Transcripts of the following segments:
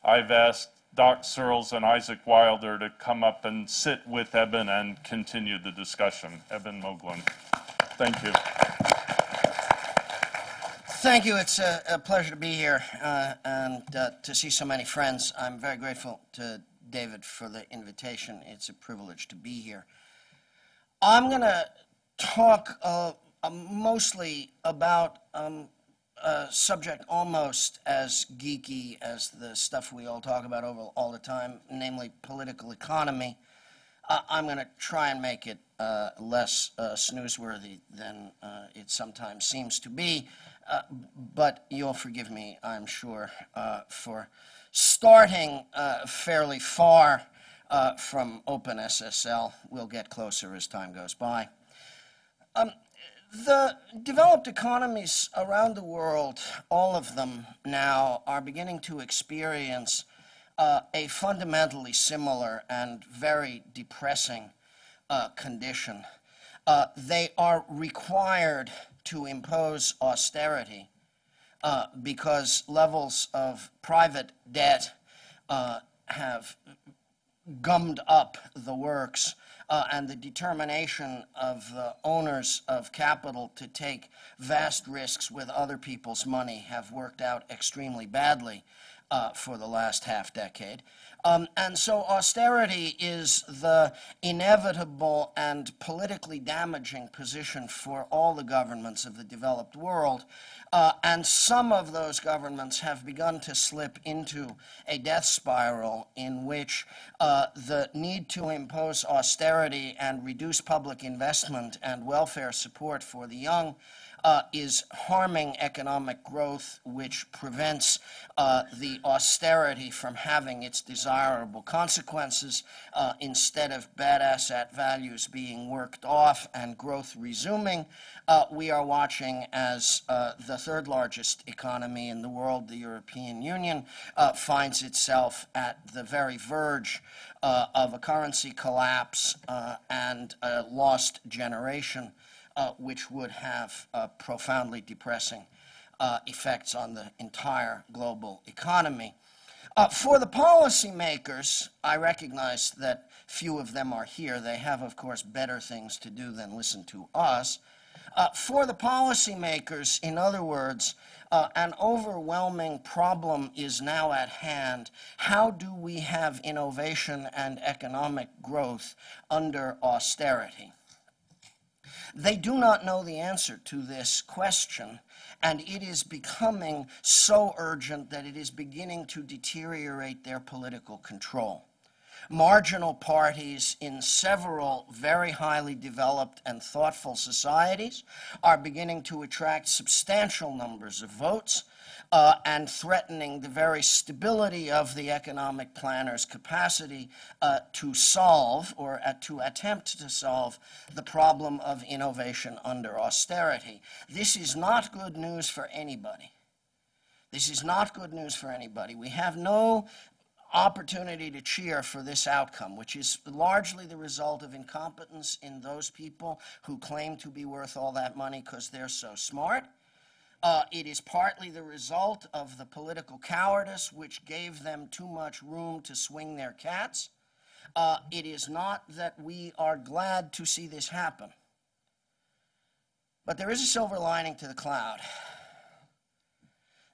I've asked Doc Searles and Isaac Wilder to come up and sit with Eben and continue the discussion. Eben Moglen. Thank you. Thank you. It's a pleasure to be here and to see so many friends. I'm very grateful to David for the invitation. It's a privilege to be here. I'm going to talk mostly about a subject almost as geeky as the stuff we all talk about all the time, namely political economy. I'm going to try and make it less snoozeworthy than it sometimes seems to be, but you'll forgive me, I'm sure, for starting fairly far from OpenSSL. We'll get closer as time goes by. The developed economies around the world, all of them now, are beginning to experience a fundamentally similar and very depressing condition. They are required to impose austerity because levels of private debt have gummed up the works, and the determination of the owners of capital to take vast risks with other people's money have worked out extremely badly for the last half-decade. And so austerity is the inevitable and politically damaging position for all the governments of the developed world. And some of those governments have begun to slip into a death spiral in which the need to impose austerity and reduce public investment and welfare support for the young is harming economic growth, which prevents the austerity from having its desirable consequences. Instead of bad asset values being worked off and growth resuming, we are watching as the third largest economy in the world, the European Union, finds itself at the very verge of a currency collapse and a lost generation, which would have profoundly depressing effects on the entire global economy. For the policymakers, I recognize that few of them are here. They have, of course, better things to do than listen to us. For the policymakers, in other words, an overwhelming problem is now at hand. How do we have innovation and economic growth under austerity? They do not know the answer to this question, and it is becoming so urgent that it is beginning to deteriorate their political control. Marginal parties in several very highly developed and thoughtful societies are beginning to attract substantial numbers of votes and threatening the very stability of the economic planner's capacity to solve or to attempt to solve the problem of innovation under austerity. This is not good news for anybody. This is not good news for anybody. We have no opportunity to cheer for this outcome, which is largely the result of incompetence in those people who claim to be worth all that money because they're so smart. It is partly the result of the political cowardice which gave them too much room to swing their cats. It is not that we are glad to see this happen. But there is a silver lining to the cloud.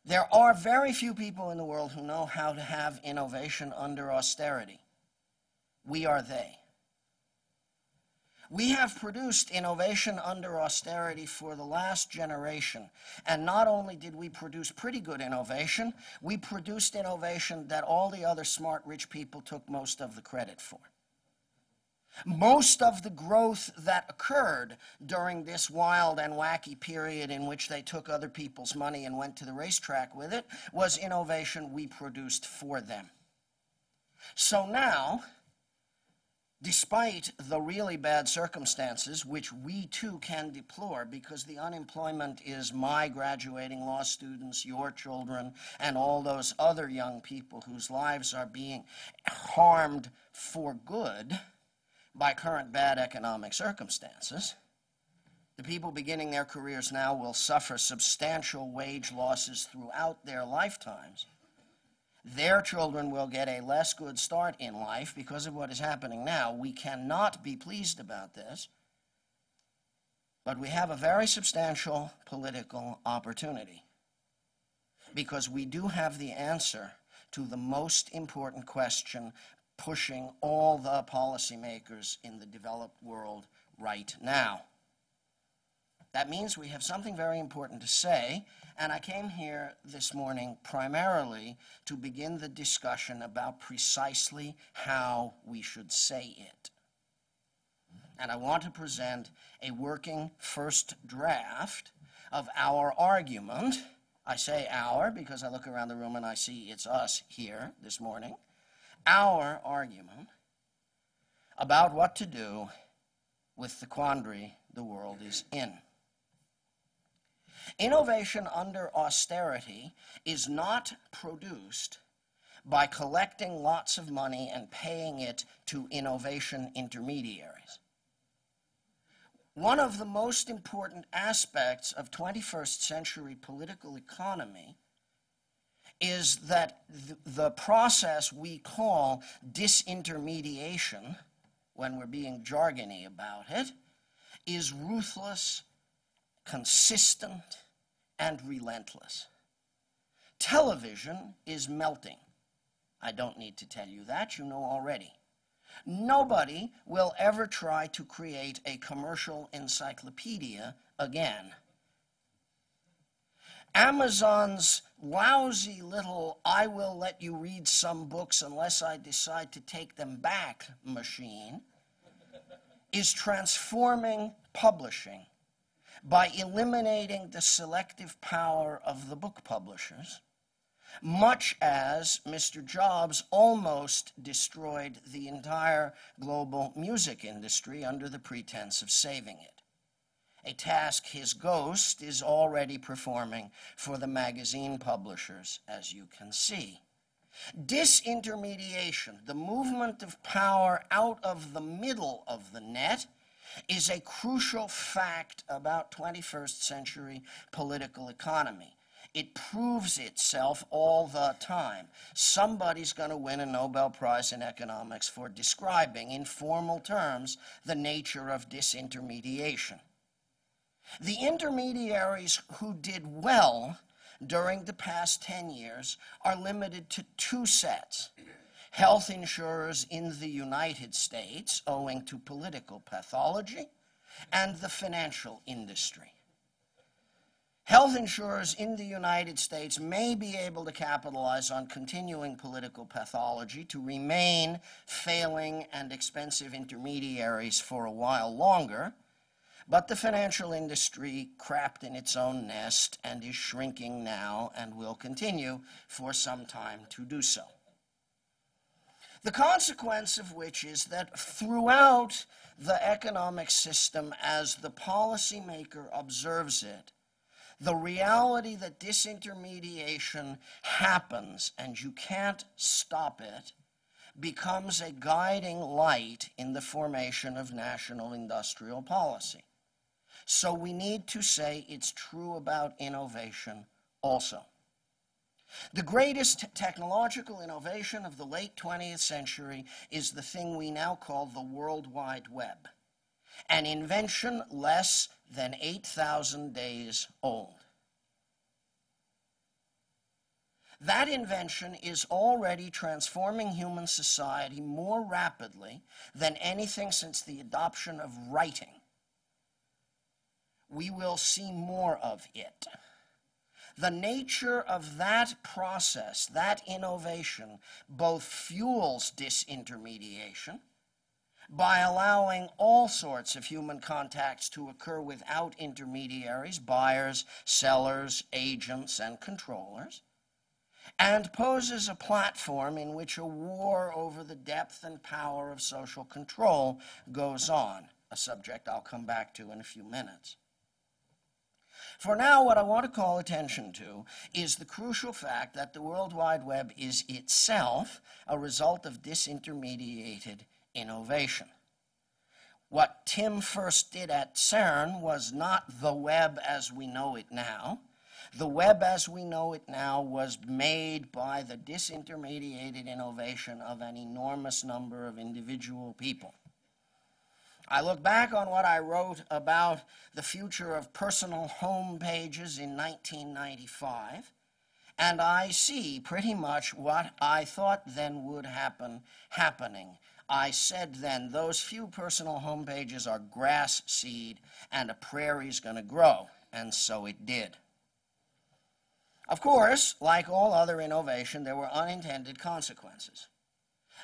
There are very few people in the world who know how to have innovation under austerity. We are they. We have produced innovation under austerity for the last generation, and not only did we produce pretty good innovation, we produced innovation that all the other smart rich people took most of the credit for. Most of the growth that occurred during this wild and wacky period in which they took other people's money and went to the racetrack with it was innovation we produced for them. So now, despite the really bad circumstances, which we too can deplore because the unemployment is my graduating law students, your children, and all those other young people whose lives are being harmed for good by current bad economic circumstances. The people beginning their careers now will suffer substantial wage losses throughout their lifetimes. Their children will get a less good start in life because of what is happening now. We cannot be pleased about this, but we have a very substantial political opportunity because we do have the answer to the most important question pushing all the policymakers in the developed world right now. That means we have something very important to say, and I came here this morning primarily to begin the discussion about precisely how we should say it. And I want to present a working first draft of our argument. I say our because I look around the room and I see it's us here this morning. Our argument about what to do with the quandary the world is in. Innovation under austerity is not produced by collecting lots of money and paying it to innovation intermediaries. One of the most important aspects of 21st century political economy is that the process we call disintermediation, when we're being jargony about it, is ruthless, consistent, and relentless. Television is melting. I don't need to tell you that, you know already. Nobody will ever try to create a commercial encyclopedia again. Amazon's lousy little "I will let you read some books unless I decide to take them back" machine is transforming publishing by eliminating the selective power of the book publishers, much as Mr. Jobs almost destroyed the entire global music industry under the pretense of saving it. A task his ghost is already performing for the magazine publishers, as you can see. Disintermediation, the movement of power out of the middle of the net, is a crucial fact about 21st century political economy. It proves itself all the time. Somebody's going to win a Nobel Prize in economics for describing in formal terms the nature of disintermediation. The intermediaries who did well during the past 10 years are limited to two sets. Health insurers in the United States, owing to political pathology, and the financial industry. Health insurers in the United States may be able to capitalize on continuing political pathology to remain failing and expensive intermediaries for a while longer, but the financial industry crapped in its own nest and is shrinking now and will continue for some time to do so. The consequence of which is that throughout the economic system, as the policymaker observes it, the reality that disintermediation happens and you can't stop it becomes a guiding light in the formation of national industrial policy. So we need to say it's true about innovation also. The greatest technological innovation of the late 20th century is the thing we now call the World Wide Web, an invention less than 8,000 days old. That invention is already transforming human society more rapidly than anything since the adoption of writing. We will see more of it. The nature of that process, that innovation, both fuels disintermediation by allowing all sorts of human contacts to occur without intermediaries, buyers, sellers, agents, and controllers, and poses a platform in which a war over the depth and power of social control goes on, a subject I'll come back to in a few minutes. For now, what I want to call attention to is the crucial fact that the World Wide Web is itself a result of disintermediated innovation. What Tim first did at CERN was not the web as we know it now, The web as we know it now was made by the disintermediated innovation of an enormous number of individual people. I look back on what I wrote about the future of personal home pages in 1995, and I see pretty much what I thought then would happen happening. I said then, those few personal home pages are grass seed, and a prairie's going to grow, and so it did. Of course, like all other innovation, there were unintended consequences.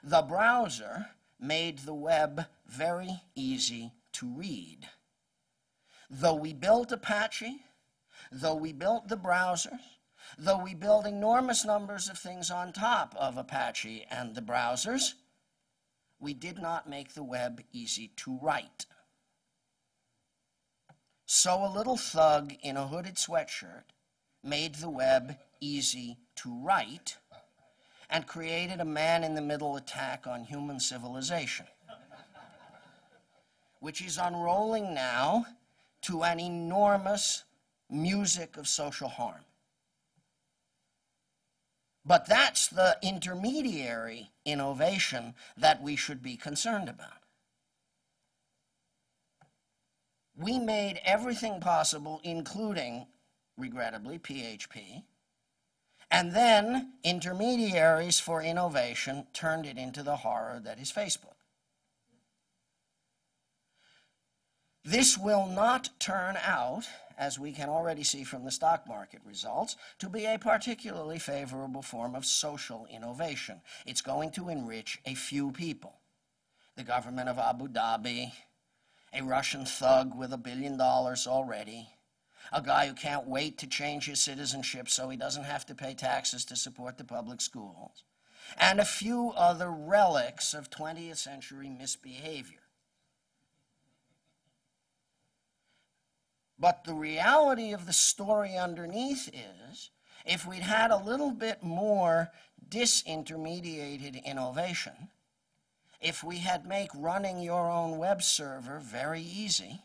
The browser made the web very easy to read. Though we built Apache, though we built the browsers, though we built enormous numbers of things on top of Apache and the browsers, we did not make the web easy to write. So a little thug in a hooded sweatshirt made the web easy to write and created a man-in-the-middle attack on human civilization, which is unrolling now to an enormous music of social harm. But that's the intermediary innovation that we should be concerned about. We made everything possible, including, regrettably, PHP, and then intermediaries for innovation turned it into the horror that is Facebook. This will not turn out, as we can already see from the stock market results, to be a particularly favorable form of social innovation. It's going to enrich a few people. The government of Abu Dhabi, a Russian thug with $1 billion already, a guy who can't wait to change his citizenship so he doesn't have to pay taxes to support the public schools, and a few other relics of 20th century misbehavior. But the reality of the story underneath is, if we'd had a little bit more disintermediated innovation, if we had made running your own web server very easy,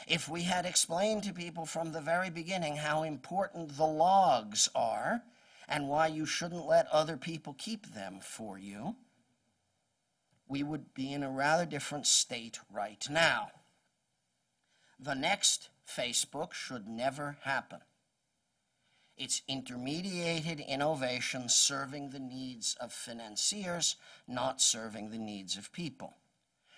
if we had explained to people from the very beginning how important the logs are and why you shouldn't let other people keep them for you, we would be in a rather different state right now. The next Facebook should never happen. It's intermediated innovation serving the needs of financiers, not serving the needs of people.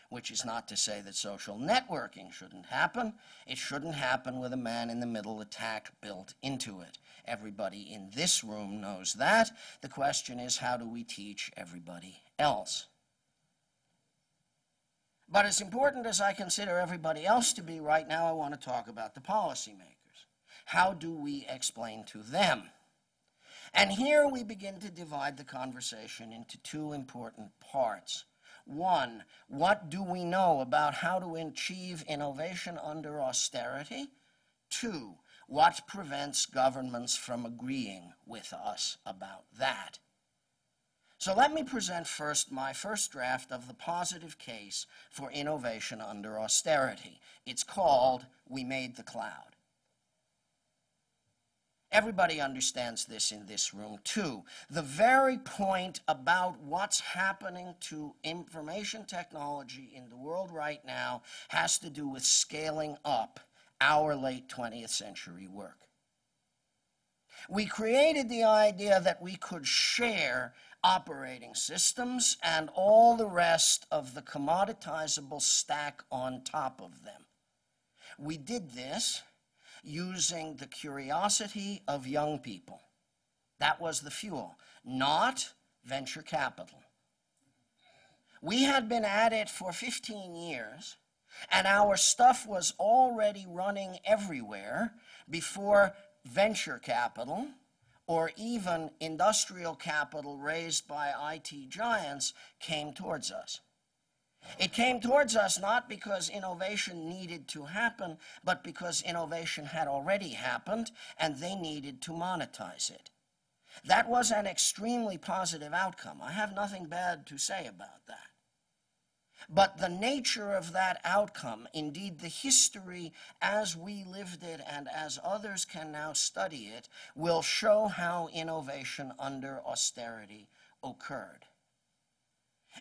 Which is not to say that social networking shouldn't happen. It shouldn't happen with a man-in-the-middle attack built into it. Everybody in this room knows that. The question is, how do we teach everybody else? But as important as I consider everybody else to be right now, I want to talk about the policymakers. How do we explain to them? And here we begin to divide the conversation into two important parts. One, what do we know about how to achieve innovation under austerity? Two, what prevents governments from agreeing with us about that? So let me present first my first draft of the positive case for innovation under austerity. It's called "We Made the Cloud." Everybody understands this in this room, too. The very point about what's happening to information technology in the world right now has to do with scaling up our late 20th century work. We created the idea that we could share operating systems and all the rest of the commoditizable stack on top of them. We did this using the curiosity of young people. That was the fuel, not venture capital. We had been at it for 15 years, and our stuff was already running everywhere before venture capital or even industrial capital raised by IT giants came towards us. It came towards us not because innovation needed to happen, but because innovation had already happened and they needed to monetize it. That was an extremely positive outcome. I have nothing bad to say about that. But the nature of that outcome, indeed the history as we lived it and as others can now study it, will show how innovation under austerity occurred.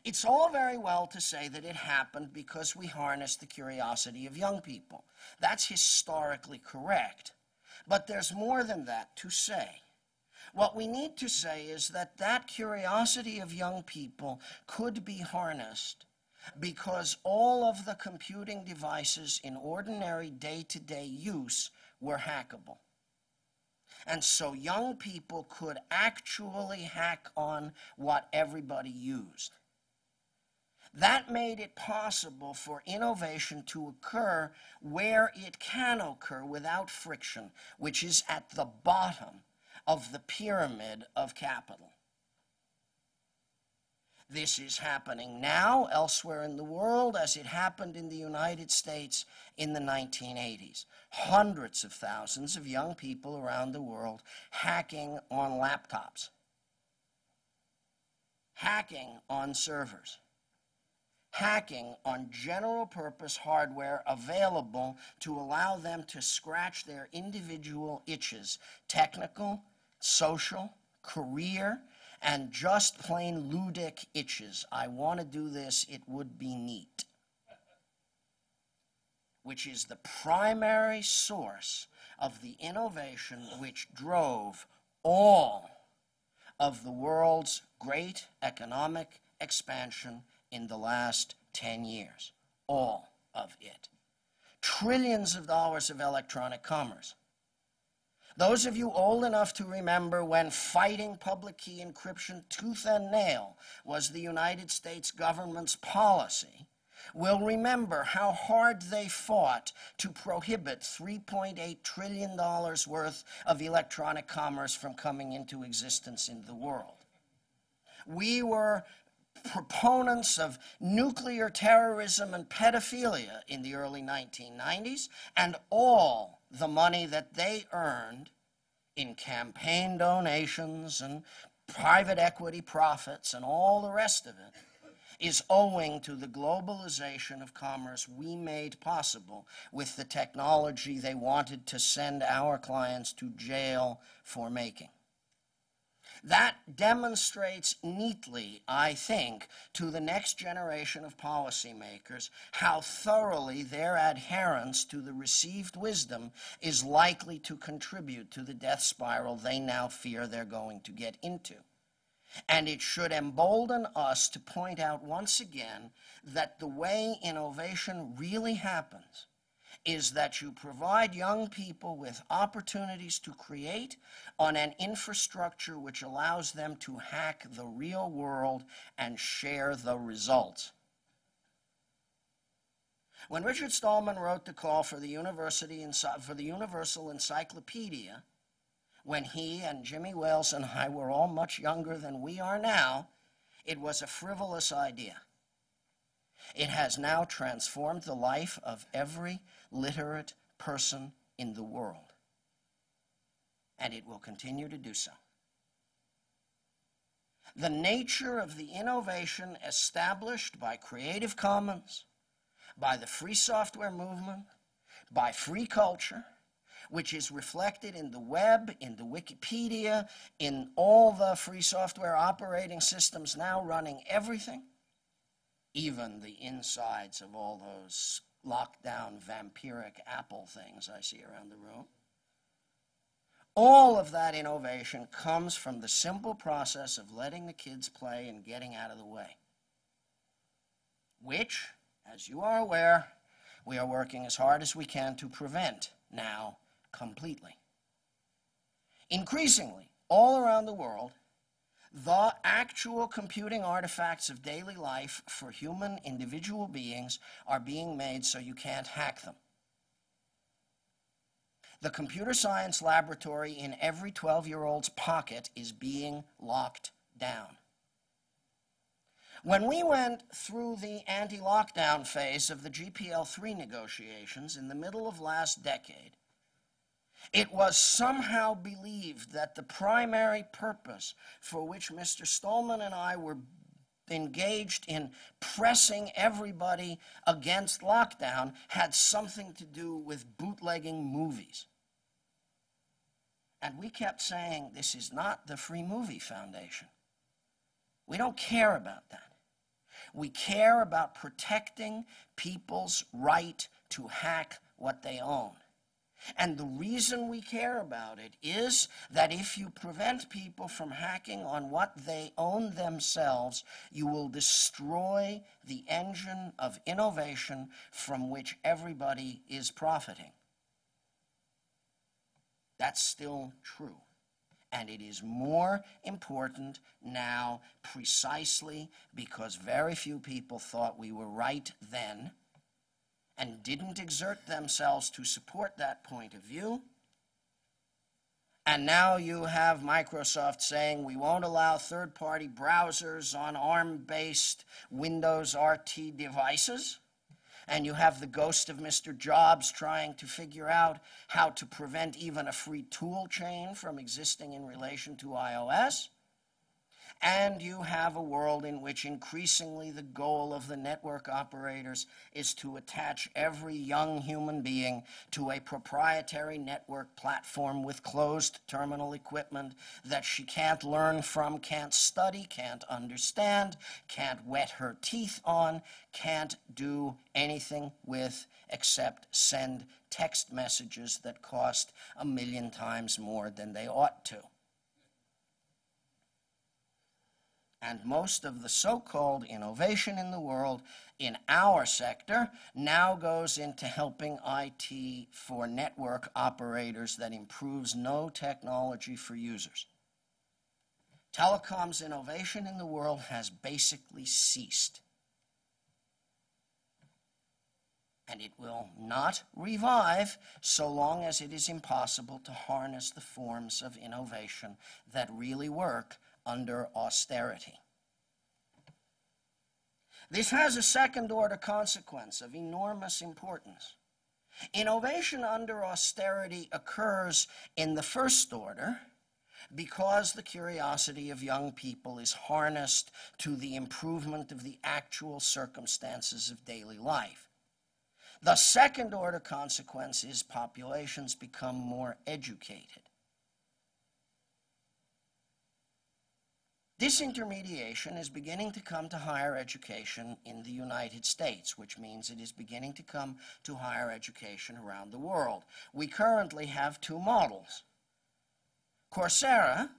It's all very well to say that it happened because we harnessed the curiosity of young people. That's historically correct. But there's more than that to say. What we need to say is that that curiosity of young people could be harnessed because all of the computing devices in ordinary day-to-day use were hackable. And so young people could actually hack on what everybody used. That made it possible for innovation to occur where it can occur without friction, which is at the bottom of the pyramid of capital. This is happening now elsewhere in the world as it happened in the United States in the 1980s. Hundreds of thousands of young people around the world hacking on laptops, hacking on servers, hacking on general purpose hardware available to allow them to scratch their individual itches, technical, social, career, and just plain ludic itches. I want to do this, it would be neat. Which is the primary source of the innovation which drove all of the world's great economic expansion in the last 10 years. All of it. Trillions of dollars of electronic commerce. Those of you old enough to remember when fighting public key encryption tooth and nail was the United States government's policy will remember how hard they fought to prohibit $3.8 trillion worth of electronic commerce from coming into existence in the world. We were proponents of nuclear terrorism and pedophilia in the early 1990s, and all the money that they earned in campaign donations and private equity profits and all the rest of it is owing to the globalization of commerce we made possible with the technology they wanted to send our clients to jail for making. That demonstrates neatly, I think, to the next generation of policymakers how thoroughly their adherence to the received wisdom is likely to contribute to the death spiral they now fear they're going to get into. And it should embolden us to point out once again that the way innovation really happens is that you provide young people with opportunities to create on an infrastructure which allows them to hack the real world and share the results. When Richard Stallman wrote the call for the Universal Encyclopedia, when he and Jimmy Wales and I were all much younger than we are now, it was a frivolous idea. It has now transformed the life of every literate person in the world, and it will continue to do so. The nature of the innovation established by Creative Commons, by the free software movement, by free culture, which is reflected in the web, in the Wikipedia, in all the free software operating systems now running everything, even the insides of all those lockdown vampiric Apple things I see around the room. All of that innovation comes from the simple process of letting the kids play and getting out of the way, which, as you are aware, we are working as hard as we can to prevent now completely. Increasingly, all around the world, the actual computing artifacts of daily life for human individual beings are being made so you can't hack them. The computer science laboratory in every 12-year-old's pocket is being locked down. When we went through the anti-lockdown phase of the GPL3 negotiations in the middle of last decade, it was somehow believed that the primary purpose for which Mr. Stallman and I were engaged in pressing everybody against lockdown had something to do with bootlegging movies. And we kept saying, this is not the Free Movie Foundation. We don't care about that. We care about protecting people's right to hack what they own. And the reason we care about it is that if you prevent people from hacking on what they own themselves, you will destroy the engine of innovation from which everybody is profiting. That's still true. And it is more important now precisely because very few people thought we were right then and didn't exert themselves to support that point of view. And now you have Microsoft saying we won't allow third-party browsers on ARM-based Windows RT devices. And you have the ghost of Mr. Jobs trying to figure out how to prevent even a free tool chain from existing in relation to iOS. And you have a world in which increasingly the goal of the network operators is to attach every young human being to a proprietary network platform with closed terminal equipment that she can't learn from, can't study, can't understand, can't wet her teeth on, can't do anything with except send text messages that cost 1,000,000 times more than they ought to. And most of the so-called innovation in the world in our sector now goes into helping IT for network operators that improves no technology for users. Telecoms innovation in the world has basically ceased. And it will not revive so long as it is impossible to harness the forms of innovation that really work under austerity. This has a second-order consequence of enormous importance. Innovation under austerity occurs in the first order because the curiosity of young people is harnessed to the improvement of the actual circumstances of daily life. The second-order consequence is populations become more educated. Disintermediation is beginning to come to higher education in the United States, which means it is beginning to come to higher education around the world. We currently have two models. Coursera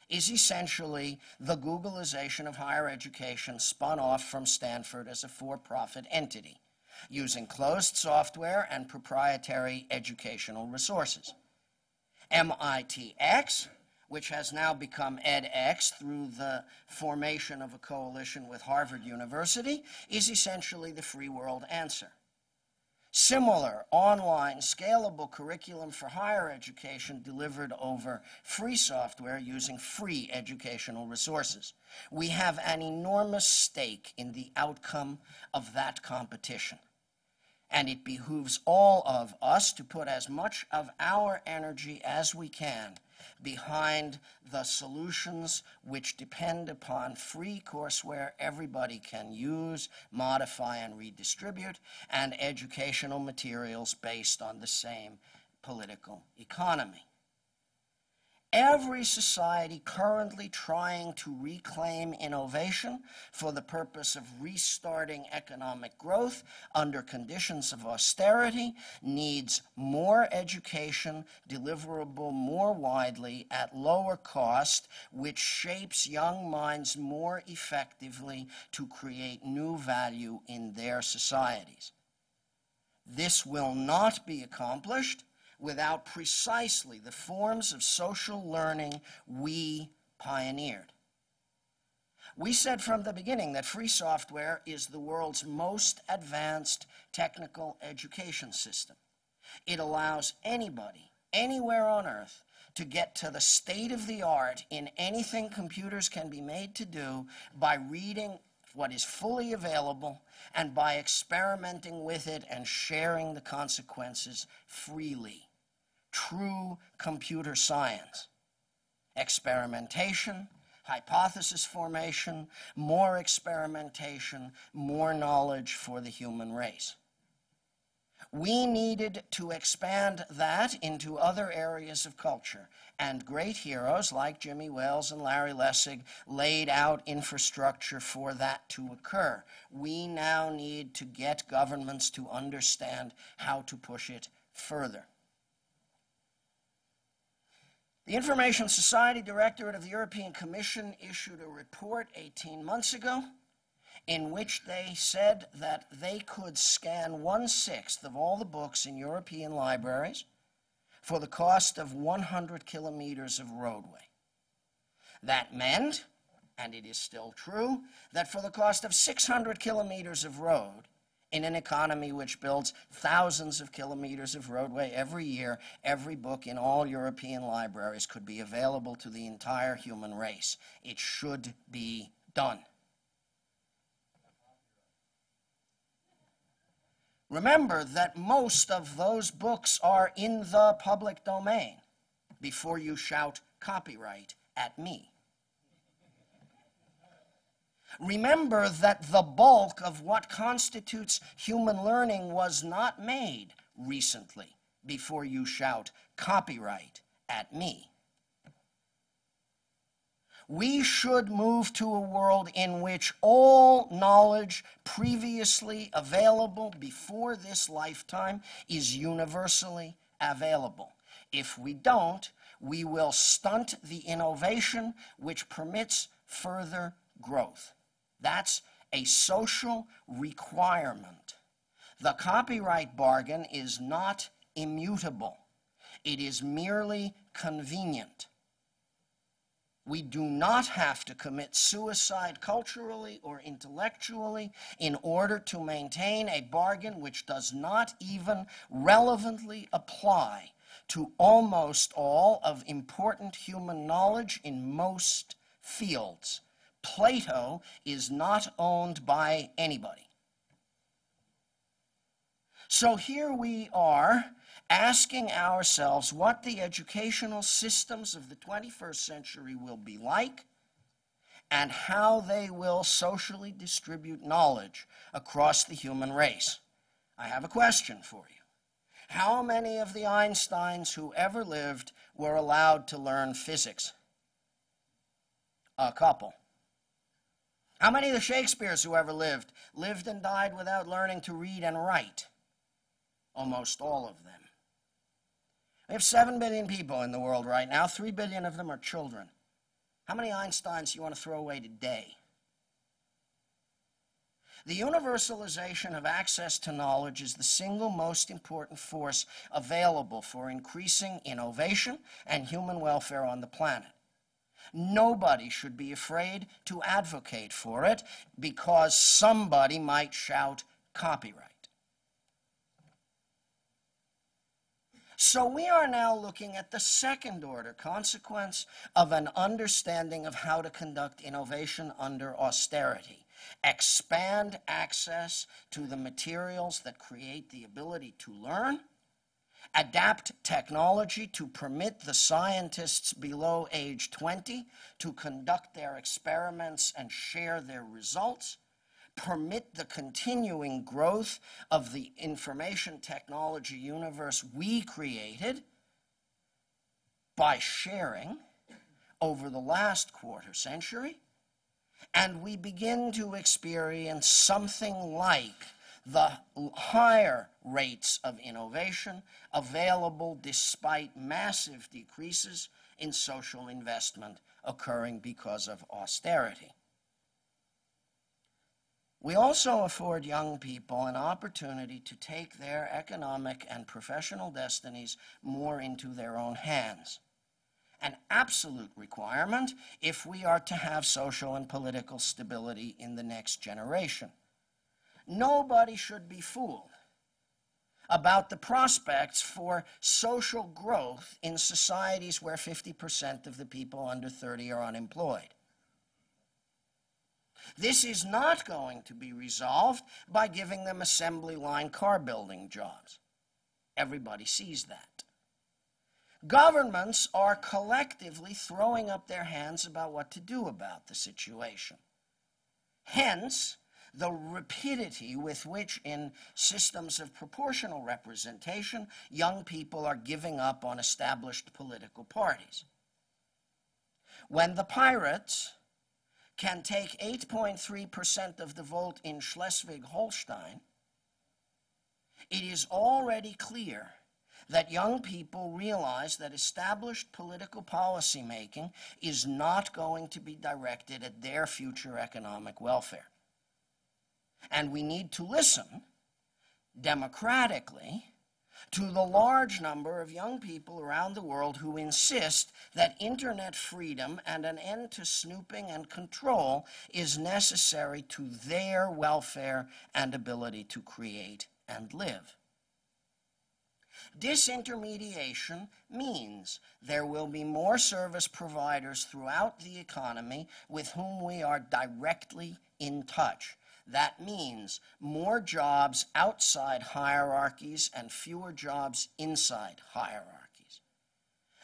is essentially the Googleization of higher education spun off from Stanford as a for-profit entity, using closed software and proprietary educational resources. MITx, which has now become edX through the formation of a coalition with Harvard University, is essentially the free world answer. Similar online scalable curriculum for higher education delivered over free software using free educational resources. We have an enormous stake in the outcome of that competition. And it behooves all of us to put as much of our energy as we can behind the solutions which depend upon free courseware everybody can use, modify, and redistribute, and educational materials based on the same political economy. Every society currently trying to reclaim innovation for the purpose of restarting economic growth under conditions of austerity needs more education deliverable more widely at lower cost, which shapes young minds more effectively to create new value in their societies. This will not be accomplished without precisely the forms of social learning we pioneered. We said from the beginning that free software is the world's most advanced technical education system. It allows anybody, anywhere on earth, to get to the state of the art in anything computers can be made to do by reading what is fully available and by experimenting with it and sharing the consequences freely. True computer science. Experimentation, hypothesis formation, more experimentation, more knowledge for the human race. We needed to expand that into other areas of culture, and great heroes like Jimmy Wales and Larry Lessig laid out infrastructure for that to occur. We now need to get governments to understand how to push it further. The Information Society Directorate of the European Commission issued a report 18 months ago in which they said that they could scan 1/6 of all the books in European libraries for the cost of 100 kilometers of roadway. That meant, and it is still true, that for the cost of 600 kilometers of road, in an economy which builds thousands of kilometers of roadway every year, every book in all European libraries could be available to the entire human race. It should be done. Remember that most of those books are in the public domain before you shout copyright at me. Remember that the bulk of what constitutes human learning was not made recently before you shout copyright at me. We should move to a world in which all knowledge previously available before this lifetime is universally available. If we don't, we will stunt the innovation which permits further growth. That's a social requirement. The copyright bargain is not immutable. It is merely convenient. We do not have to commit suicide culturally or intellectually in order to maintain a bargain which does not even relevantly apply to almost all of important human knowledge in most fields. Plato is not owned by anybody. So here we are asking ourselves what the educational systems of the 21st century will be like and how they will socially distribute knowledge across the human race. I have a question for you. How many of the Einsteins who ever lived were allowed to learn physics? A couple. How many of the Shakespeares who ever lived and died without learning to read and write? Almost all of them. We have 7 billion people in the world right now. 3 billion of them are children. How many Einsteins do you want to throw away today? The universalization of access to knowledge is the single most important force available for increasing innovation and human welfare on the planet. Nobody should be afraid to advocate for it because somebody might shout copyright. So we are now looking at the second order consequence of an understanding of how to conduct innovation under austerity. Expand access to the materials that create the ability to learn. Adapt technology to permit the scientists below age 20 to conduct their experiments and share their results. Permit the continuing growth of the information technology universe we created by sharing over the last quarter century, and we begin to experience something like the higher rates of innovation available despite massive decreases in social investment occurring because of austerity. We also afford young people an opportunity to take their economic and professional destinies more into their own hands. An absolute requirement if we are to have social and political stability in the next generation. Nobody should be fooled about the prospects for social growth in societies where 50% of the people under 30 are unemployed. This is not going to be resolved by giving them assembly line car building jobs. Everybody sees that. Governments are collectively throwing up their hands about what to do about the situation. Hence, the rapidity with which in systems of proportional representation, young people are giving up on established political parties. When the pirates can take 8.3% of the vote in Schleswig-Holstein, it is already clear that young people realize that established political policy making is not going to be directed at their future economic welfare. And we need to listen democratically to the large number of young people around the world who insist that internet freedom and an end to snooping and control is necessary to their welfare and ability to create and live. Disintermediation means there will be more service providers throughout the economy with whom we are directly in touch. That means more jobs outside hierarchies and fewer jobs inside hierarchies.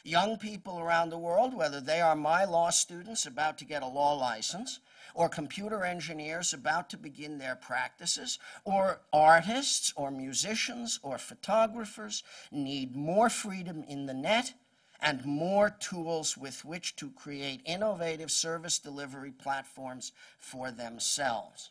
Young people around the world, whether they are my law students about to get a law license, or computer engineers about to begin their practices, or artists, or musicians, or photographers, need more freedom in the net and more tools with which to create innovative service delivery platforms for themselves.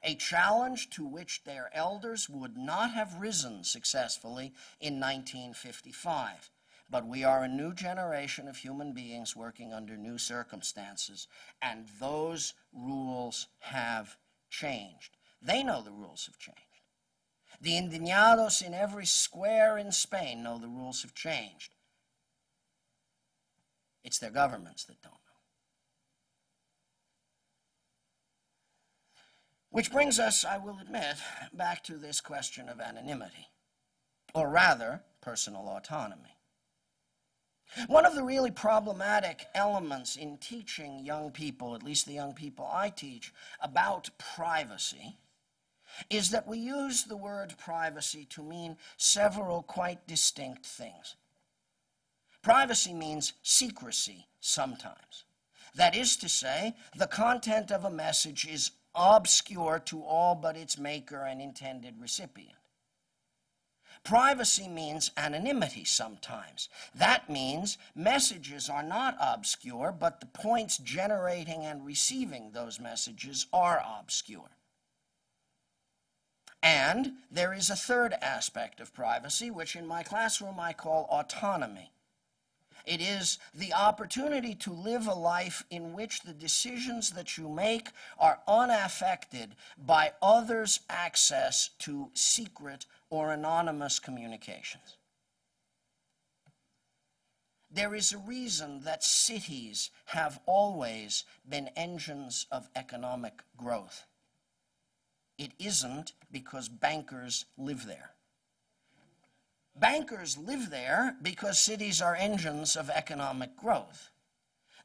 A challenge to which their elders would not have risen successfully in 1955. But we are a new generation of human beings working under new circumstances, and those rules have changed. They know the rules have changed. The indignados in every square in Spain know the rules have changed. It's their governments that don't know. Which brings us, I will admit, back to this question of anonymity, or rather, personal autonomy. One of the really problematic elements in teaching young people, at least the young people I teach, about privacy, is that we use the word privacy to mean several quite distinct things. Privacy means secrecy sometimes. That is to say, the content of a message is obscure to all but its maker and intended recipient. Privacy means anonymity sometimes. That means messages are not obscure, but the points generating and receiving those messages are obscure. And there is a third aspect of privacy, which in my classroom I call autonomy. It is the opportunity to live a life in which the decisions that you make are unaffected by others' access to secret or anonymous communications. There is a reason that cities have always been engines of economic growth. It isn't because bankers live there. Bankers live there because cities are engines of economic growth.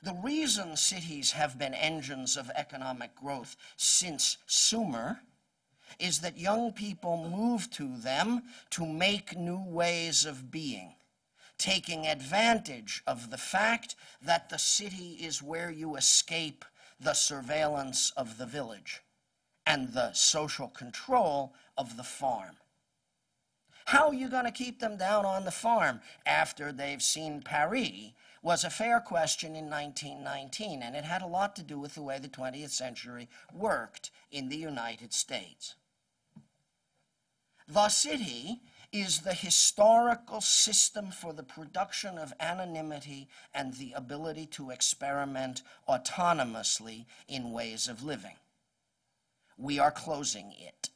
The reason cities have been engines of economic growth since Sumer is that young people move to them to make new ways of being, taking advantage of the fact that the city is where you escape the surveillance of the village and the social control of the farm. How are you going to keep them down on the farm after they've seen Paris was a fair question in 1919, and it had a lot to do with the way the 20th century worked in the United States. The city is the historical system for the production of anonymity and the ability to experiment autonomously in ways of living. We are closing it.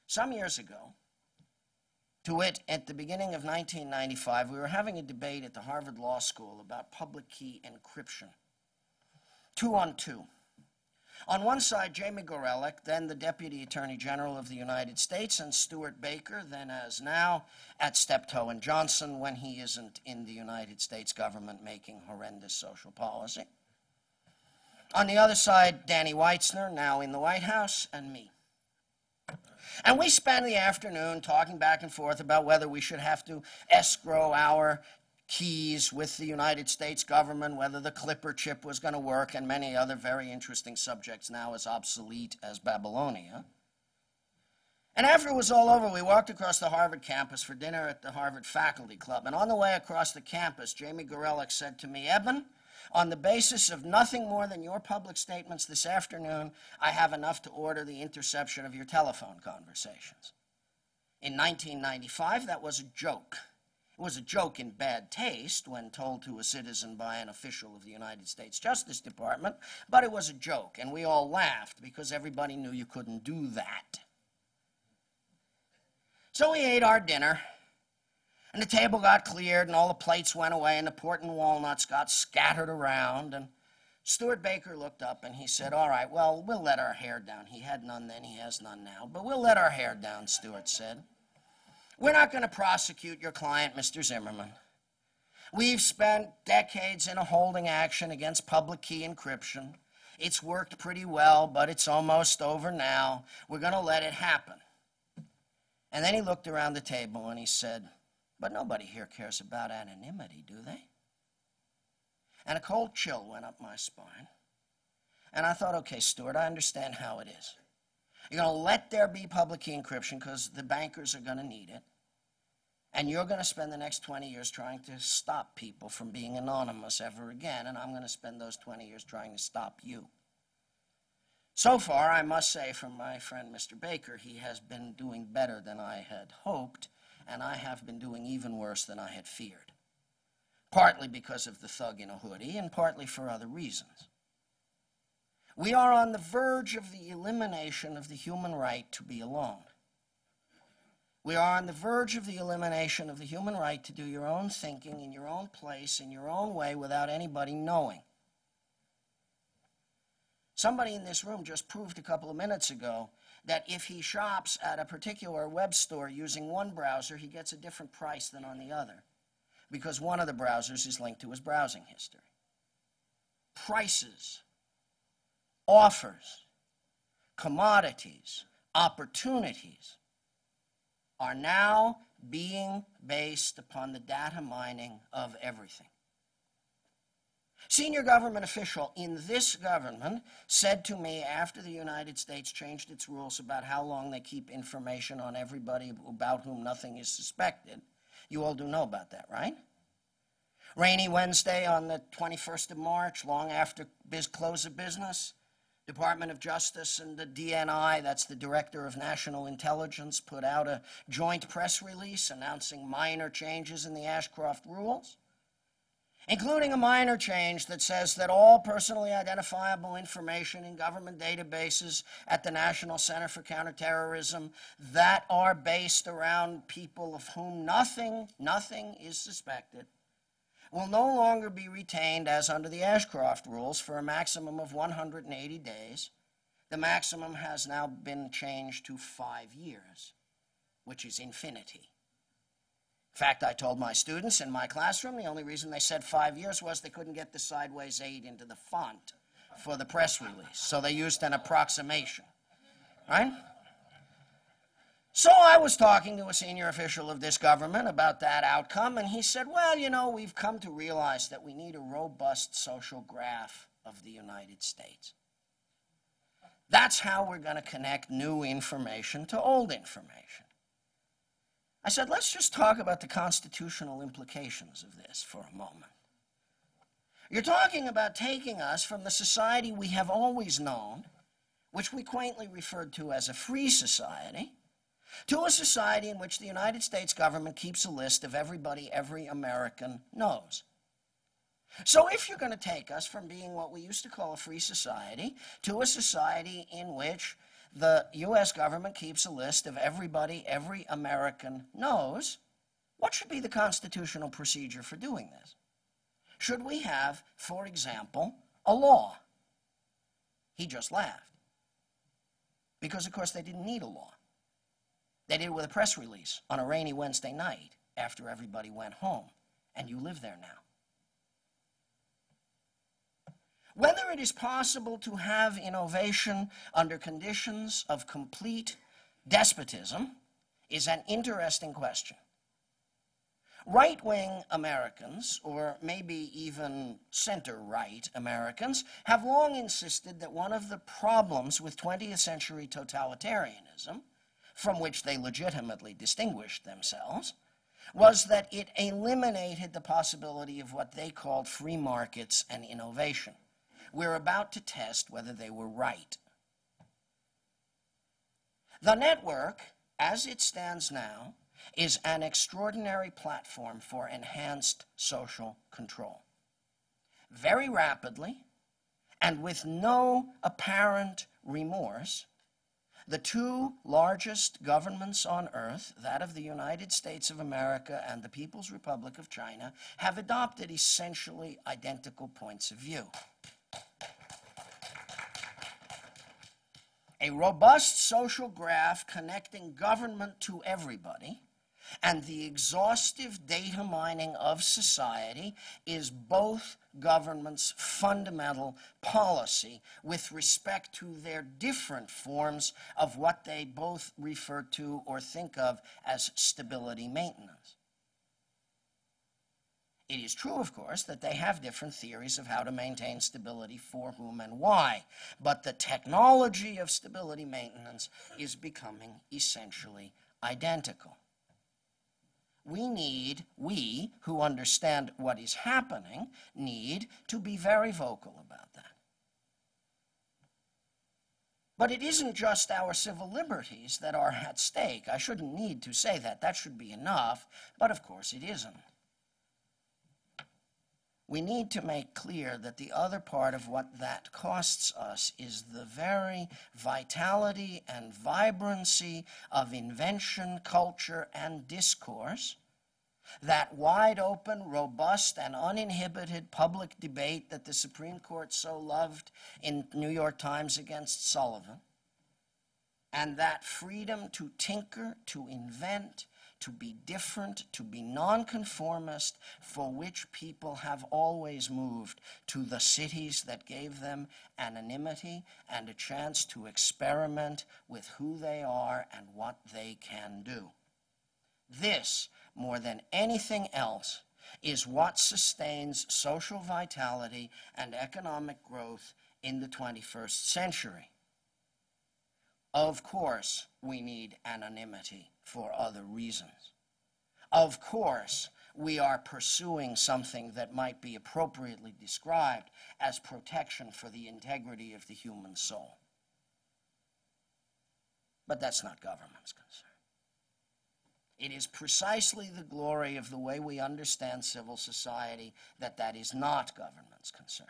Some years ago, to wit, at the beginning of 1995, we were having a debate at the Harvard Law School about public key encryption. 2-on-2. On one side, Jamie Gorelick, then the Deputy Attorney General of the United States, and Stuart Baker, then as now, at Steptoe and Johnson when he isn't in the United States government making horrendous social policy. On the other side, Danny Weitzner, now in the White House, and me. And we spent the afternoon talking back and forth about whether we should have to escrow our keys with the United States government, whether the clipper chip was going to work, and many other very interesting subjects now as obsolete as Babylonia. And after it was all over, we walked across the Harvard campus for dinner at the Harvard Faculty Club. And on the way across the campus, Jamie Gorelick said to me, Eben, on the basis of nothing more than your public statements this afternoon, I have enough to order the interception of your telephone conversations. In 1995, that was a joke. It was a joke in bad taste when told to a citizen by an official of the United States Justice Department, but it was a joke, and we all laughed because everybody knew you couldn't do that. So we ate our dinner, and the table got cleared, and all the plates went away, and the port and walnuts got scattered around, and Stuart Baker looked up, and he said, all right, well, we'll let our hair down. He had none then, he has none now, but we'll let our hair down, Stuart said. We're not going to prosecute your client, Mr. Zimmerman. We've spent decades in a holding action against public key encryption. It's worked pretty well, but it's almost over now. We're going to let it happen. And then he looked around the table and he said, but nobody here cares about anonymity, do they? And a cold chill went up my spine. And I thought, okay, Stuart, I understand how it is. You're going to let there be public key encryption because the bankers are going to need it. And you're going to spend the next 20 years trying to stop people from being anonymous ever again. And I'm going to spend those 20 years trying to stop you. So far, I must say, from my friend Mr. Baker, he has been doing better than I had hoped, and I have been doing even worse than I had feared. Partly because of the thug in a hoodie, and partly for other reasons. We are on the verge of the elimination of the human right to be alone. We are on the verge of the elimination of the human right to do your own thinking in your own place, in your own way, without anybody knowing. Somebody in this room just proved a couple of minutes ago that if he shops at a particular web store using one browser, he gets a different price than on the other, because one of the browsers is linked to his browsing history. Prices, offers, commodities, opportunities are now being based upon the data mining of everything. Senior government official in this government said to me after the United States changed its rules about how long they keep information on everybody about whom nothing is suspected. You all do know about that, right? Rainy Wednesday on the 21st of March, long after close of business, Department of Justice and the DNI, that's the Director of National Intelligence, put out a joint press release announcing minor changes in the Ashcroft rules, including a minor change that says that all personally identifiable information in government databases at the National Center for Counterterrorism that are based around people of whom nothing is suspected will no longer be retained as under the Ashcroft rules for a maximum of 180 days. The maximum has now been changed to 5 years, which is infinity. In fact, I told my students in my classroom the only reason they said 5 years was they couldn't get the sideways 8 into the font for the press release, so they used an approximation, right? So I was talking to a senior official of this government about that outcome, and he said, well, you know, we've come to realize that we need a robust social graph of the United States. That's how we're going to connect new information to old information. I said, let's just talk about the constitutional implications of this for a moment. You're talking about taking us from the society we have always known, which we quaintly referred to as a free society, to a society in which the United States government keeps a list of everybody every American knows. So if you're going to take us from being what we used to call a free society to a society in which the U.S. government keeps a list of everybody every American knows, what should be the constitutional procedure for doing this? Should we have, for example, a law? He just laughed. Because, of course, they didn't need a law. They did it with a press release on a rainy Wednesday night after everybody went home, and you live there now. Whether it is possible to have innovation under conditions of complete despotism is an interesting question. Right-wing Americans, or maybe even center-right Americans, have long insisted that one of the problems with 20th century totalitarianism, from which they legitimately distinguished themselves, was that it eliminated the possibility of what they called free markets and innovation. We're about to test whether they were right. The network, as it stands now, is an extraordinary platform for enhanced social control. Very rapidly, and with no apparent remorse, the two largest governments on earth, that of the United States of America and the People's Republic of China, have adopted essentially identical points of view. A robust social graph connecting government to everybody and the exhaustive data mining of society is both governments' fundamental policy with respect to their different forms of what they both refer to or think of as stability maintenance. It is true, of course, that they have different theories of how to maintain stability for whom and why, but the technology of stability maintenance is becoming essentially identical. We who understand what is happening, need to be very vocal about that. But it isn't just our civil liberties that are at stake. I shouldn't need to say that. That should be enough, but of course it isn't. We need to make clear that the other part of what that costs us is the very vitality and vibrancy of invention, culture, and discourse, that wide open, robust, and uninhibited public debate that the Supreme Court so loved in New York Times against Sullivan, and that freedom to tinker, to invent, to be different, to be nonconformist, for which people have always moved to the cities that gave them anonymity and a chance to experiment with who they are and what they can do. This, more than anything else, is what sustains social vitality and economic growth in the 21st century. Of course, we need anonymity for other reasons. Of course, we are pursuing something that might be appropriately described as protection for the integrity of the human soul. But that's not government's concern. It is precisely the glory of the way we understand civil society that that is not government's concern.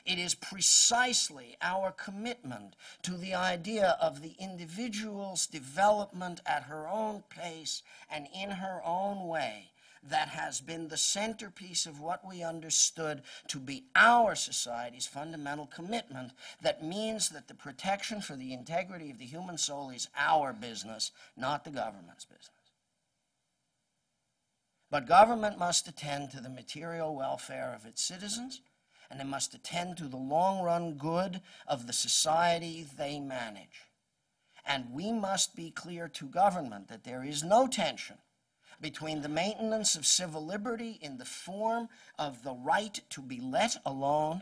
It is precisely our commitment to the idea of the individual's development at her own pace and in her own way that has been the centerpiece of what we understood to be our society's fundamental commitment, that means that the protection for the integrity of the human soul is our business, not the government's business. But government must attend to the material welfare of its citizens, and they must attend to the long-run good of the society they manage. And we must be clear to government that there is no tension between the maintenance of civil liberty in the form of the right to be let alone.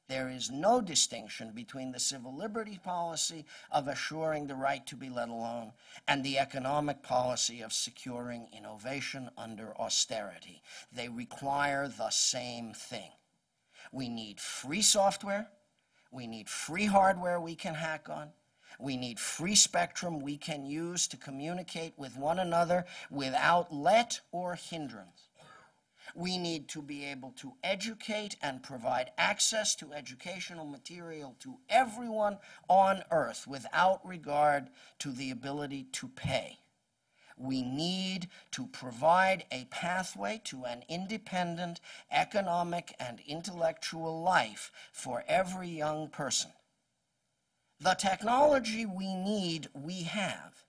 There is no distinction between the civil liberty policy of assuring the right to be let alone and the economic policy of securing innovation under austerity. They require the same thing. We need free software. We need free hardware we can hack on. We need free spectrum we can use to communicate with one another without let or hindrance. We need to be able to educate and provide access to educational material to everyone on earth without regard to the ability to pay. We need to provide a pathway to an independent economic and intellectual life for every young person. The technology we need, we have.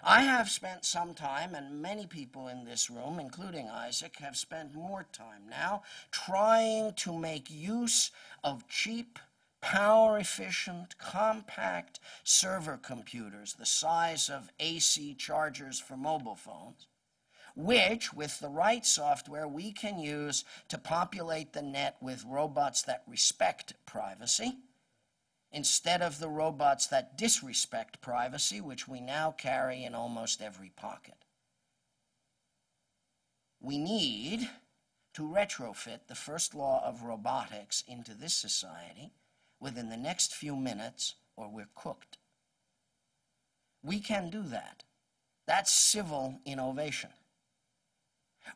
I have spent some time, and many people in this room, including Isaac, have spent more time now trying to make use of cheap power-efficient, compact server computers the size of AC chargers for mobile phones, which, with the right software, we can use to populate the net with robots that respect privacy, instead of the robots that disrespect privacy, which we now carry in almost every pocket. We need to retrofit the first law of robotics into this society within the next few minutes, or we're cooked. We can do that. That's civil innovation.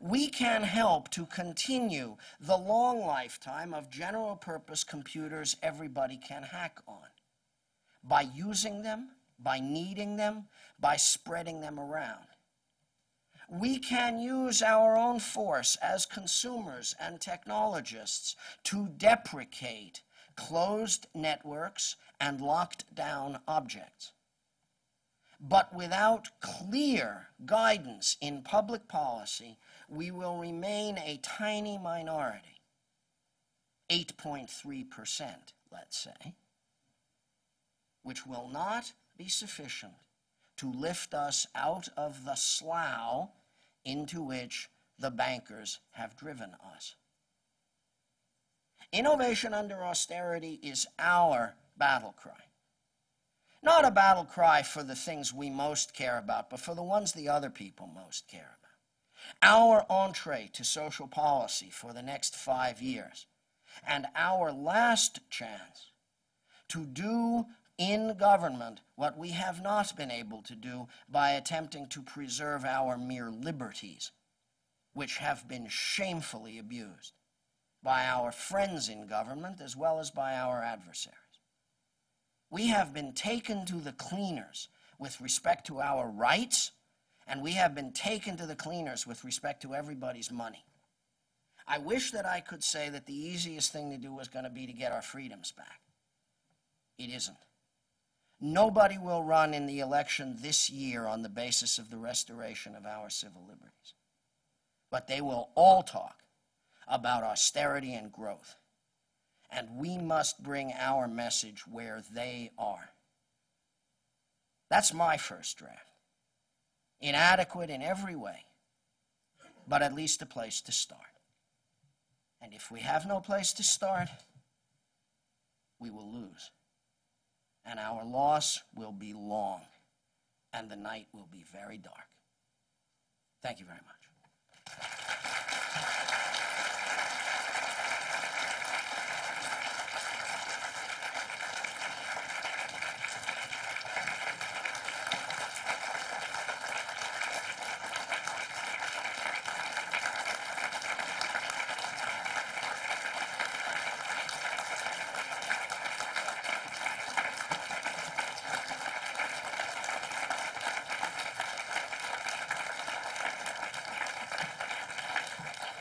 We can help to continue the long lifetime of general-purpose computers everybody can hack on by using them, by needing them, by spreading them around. We can use our own force as consumers and technologists to deprecate closed networks and locked down objects. But without clear guidance in public policy, we will remain a tiny minority, 8.3%, let's say, which will not be sufficient to lift us out of the slough into which the bankers have driven us. Innovation under austerity is our battle cry. Not a battle cry for the things we most care about, but for the ones the other people most care about. Our entree to social policy for the next 5 years, and our last chance to do in government what we have not been able to do by attempting to preserve our mere liberties, which have been shamefully abused by our friends in government as well as by our adversaries. We have been taken to the cleaners with respect to our rights, and we have been taken to the cleaners with respect to everybody's money. I wish that I could say that the easiest thing to do was going to be to get our freedoms back. It isn't. Nobody will run in the election this year on the basis of the restoration of our civil liberties. But they will all talk about austerity and growth. And we must bring our message where they are. That's my first draft. Inadequate in every way, but at least a place to start. And if we have no place to start, we will lose. And our loss will be long, and the night will be very dark. Thank you very much.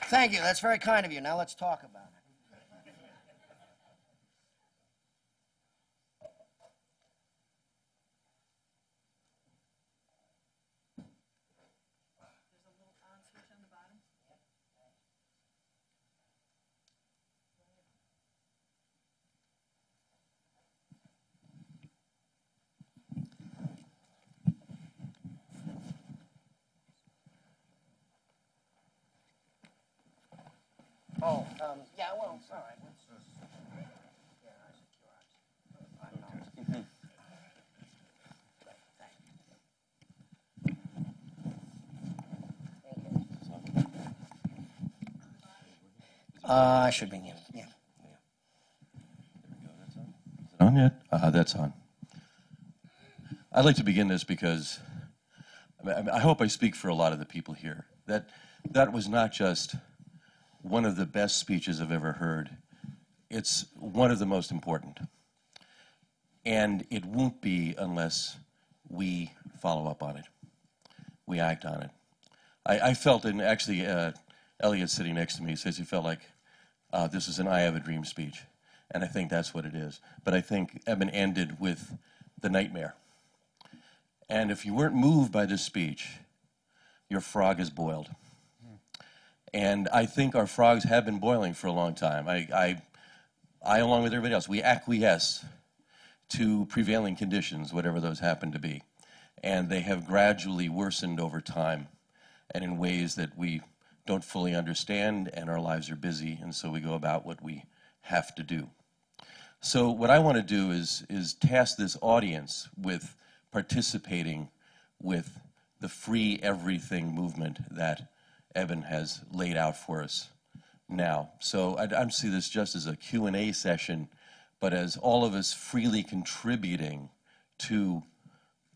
Thank you. That's very kind of you. Now let's talk about it. There's a little on switch on the bottom. Oh, yeah, well, all right. Yeah, I secure ours. I should be in. Yeah. Is it on yet? That's on. I'd like to begin this because I hope I speak for a lot of the people here. That was not just one of the best speeches I've ever heard. It's one of the most important. And it won't be unless we follow up on it. We act on it. I felt, and actually Elliot sitting next to me says he felt like this is an I Have a Dream speech. And I think that's what it is. But I think Eben ended with the nightmare. And if you weren't moved by this speech, your frog is boiled. And I think our frogs have been boiling for a long time. I, along with everybody else, we acquiesce to prevailing conditions, whatever those happen to be. And they have gradually worsened over time and in ways that we don't fully understand, and our lives are busy, and so we go about what we have to do. So what I want to do is task this audience with participating with the free everything movement that Eben has laid out for us now. So I see this just as a Q&A session, but as all of us freely contributing to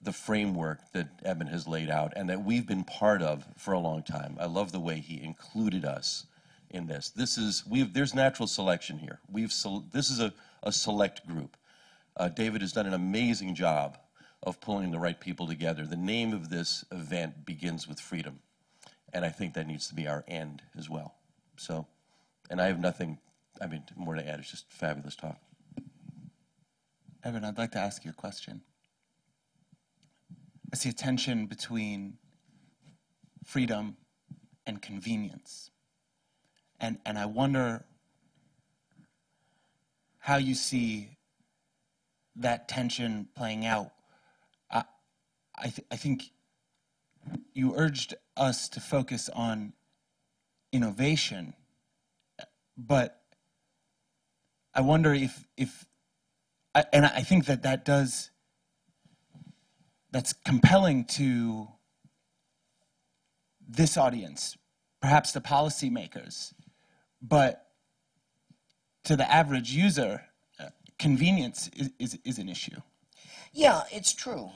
the framework that Eben has laid out and that we've been part of for a long time. I love the way he included us in this. There's natural selection here. This is a select group. David has done an amazing job of pulling the right people together. The name of this event begins with freedom, and I think that needs to be our end as well. So, and I have nothing, more to add. It's just fabulous talk. Eben, I'd like to ask you a question. I see a tension between freedom and convenience. And I wonder how you see that tension playing out. I think you urged us to focus on innovation, but I wonder and I think that's compelling to this audience, perhaps the policymakers, but to the average user, convenience is an issue. Yeah, it's true,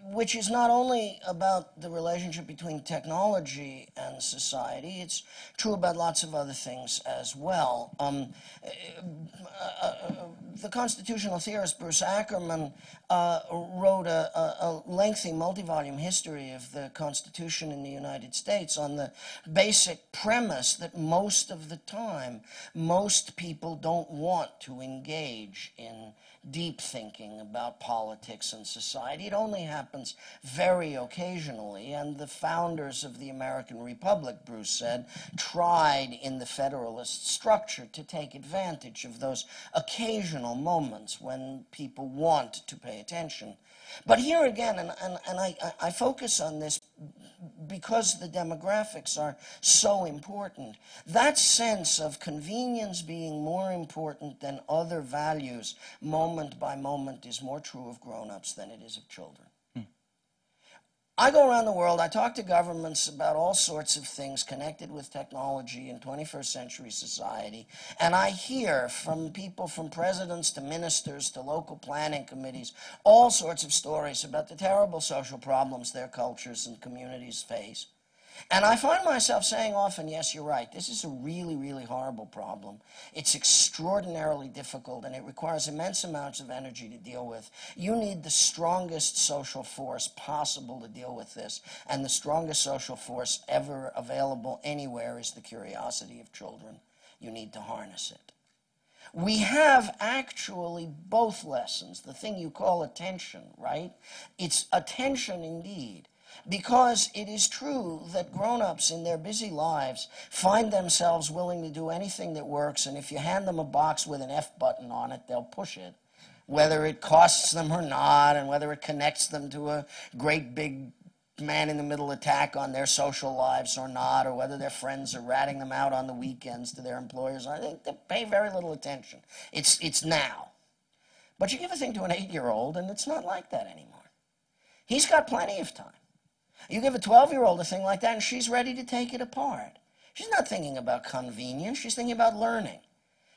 which is not only about the relationship between technology and society, it's true about lots of other things as well. The constitutional theorist Bruce Ackerman wrote a lengthy multi-volume history of the Constitution in the United States on the basic premise that most of the time, most people don't want to engage in deep thinking about politics and society. It only happens very occasionally, and the founders of the American Republic, Bruce said, tried in the Federalist structure to take advantage of those occasional moments when people want to pay attention. But here again, and I focus on this because the demographics are so important, that sense of convenience being more important than other values moment by moment is more true of grown-ups than it is of children. I go around the world, I talk to governments about all sorts of things connected with technology in 21st century society, and I hear from people, from presidents to ministers to local planning committees, all sorts of stories about the terrible social problems their cultures and communities face. And I find myself saying often, yes, you're right, this is a really, really horrible problem. It's extraordinarily difficult, and it requires immense amounts of energy to deal with. You need the strongest social force possible to deal with this, and the strongest social force ever available anywhere is the curiosity of children. You need to harness it. We have actually both lessons, the thing you call attention, right? It's attention indeed. Because it is true that grown-ups in their busy lives find themselves willing to do anything that works, and if you hand them a box with an F button on it, they'll push it, whether it costs them or not, and whether it connects them to a great big man-in-the-middle attack on their social lives or not, or whether their friends are ratting them out on the weekends to their employers. I think they pay very little attention. It's now. But you give a thing to an 8-year-old, and it's not like that anymore. He's got plenty of time. You give a 12-year-old a thing like that, and she's ready to take it apart. She's not thinking about convenience. She's thinking about learning.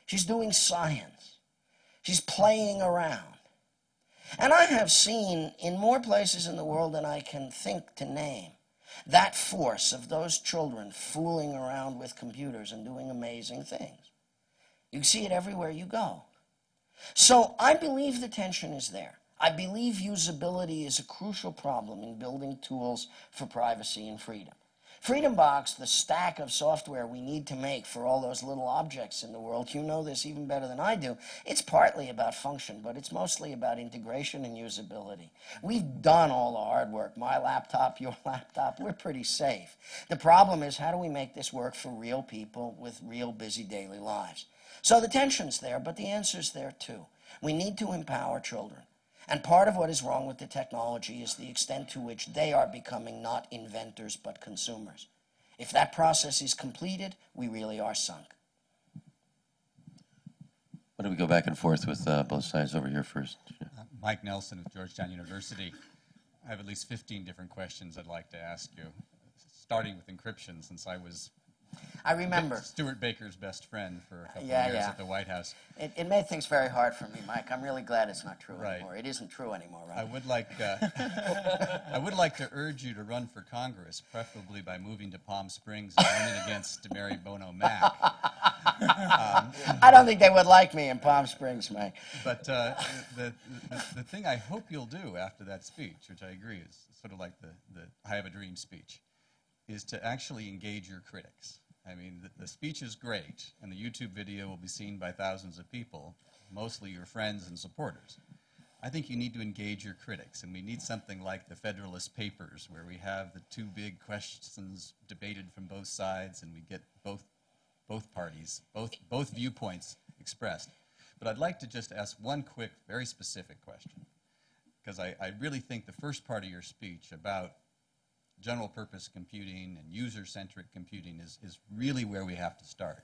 She's doing science. She's playing around. And I have seen in more places in the world than I can think to name that force of those children fooling around with computers and doing amazing things. You see it everywhere you go. So I believe the tension is there. I believe usability is a crucial problem in building tools for privacy and freedom. Freedom Box, the stack of software we need to make for all those little objects in the world, you know this even better than I do, it's partly about function, but it's mostly about integration and usability. We've done all the hard work. My laptop, your laptop, we're pretty safe. The problem is, how do we make this work for real people with real busy daily lives? So the tension's there, but the answer's there too. We need to empower children. And part of what is wrong with the technology is the extent to which they are becoming not inventors but consumers. If that process is completed, we really are sunk. Why don't we go back and forth with both sides over here first? Mike Nelson of Georgetown University. I have at least 15 different questions I'd like to ask you, starting with encryption, since I was I remember. Stuart Baker's best friend for a couple of Yeah, years yeah. at the White House. It made things very hard for me, Mike. I'm really glad it's not true Right. anymore. It isn't true anymore, right? I would like to urge you to run for Congress, preferably by moving to Palm Springs and running against Mary Bono Mack. I don't think they would like me in Palm Springs, Mike. But the thing I hope you'll do after that speech, which I agree is sort of like the I Have a Dream speech, is to actually engage your critics. I mean, the speech is great, and the YouTube video will be seen by thousands of people, mostly your friends and supporters. I think you need to engage your critics, and we need something like the Federalist Papers, where we have the two big questions debated from both sides, and we get both parties, both viewpoints expressed. But I'd like to just ask one quick, very specific question, because I really think the first part of your speech about general purpose computing and user-centric computing is really where we have to start.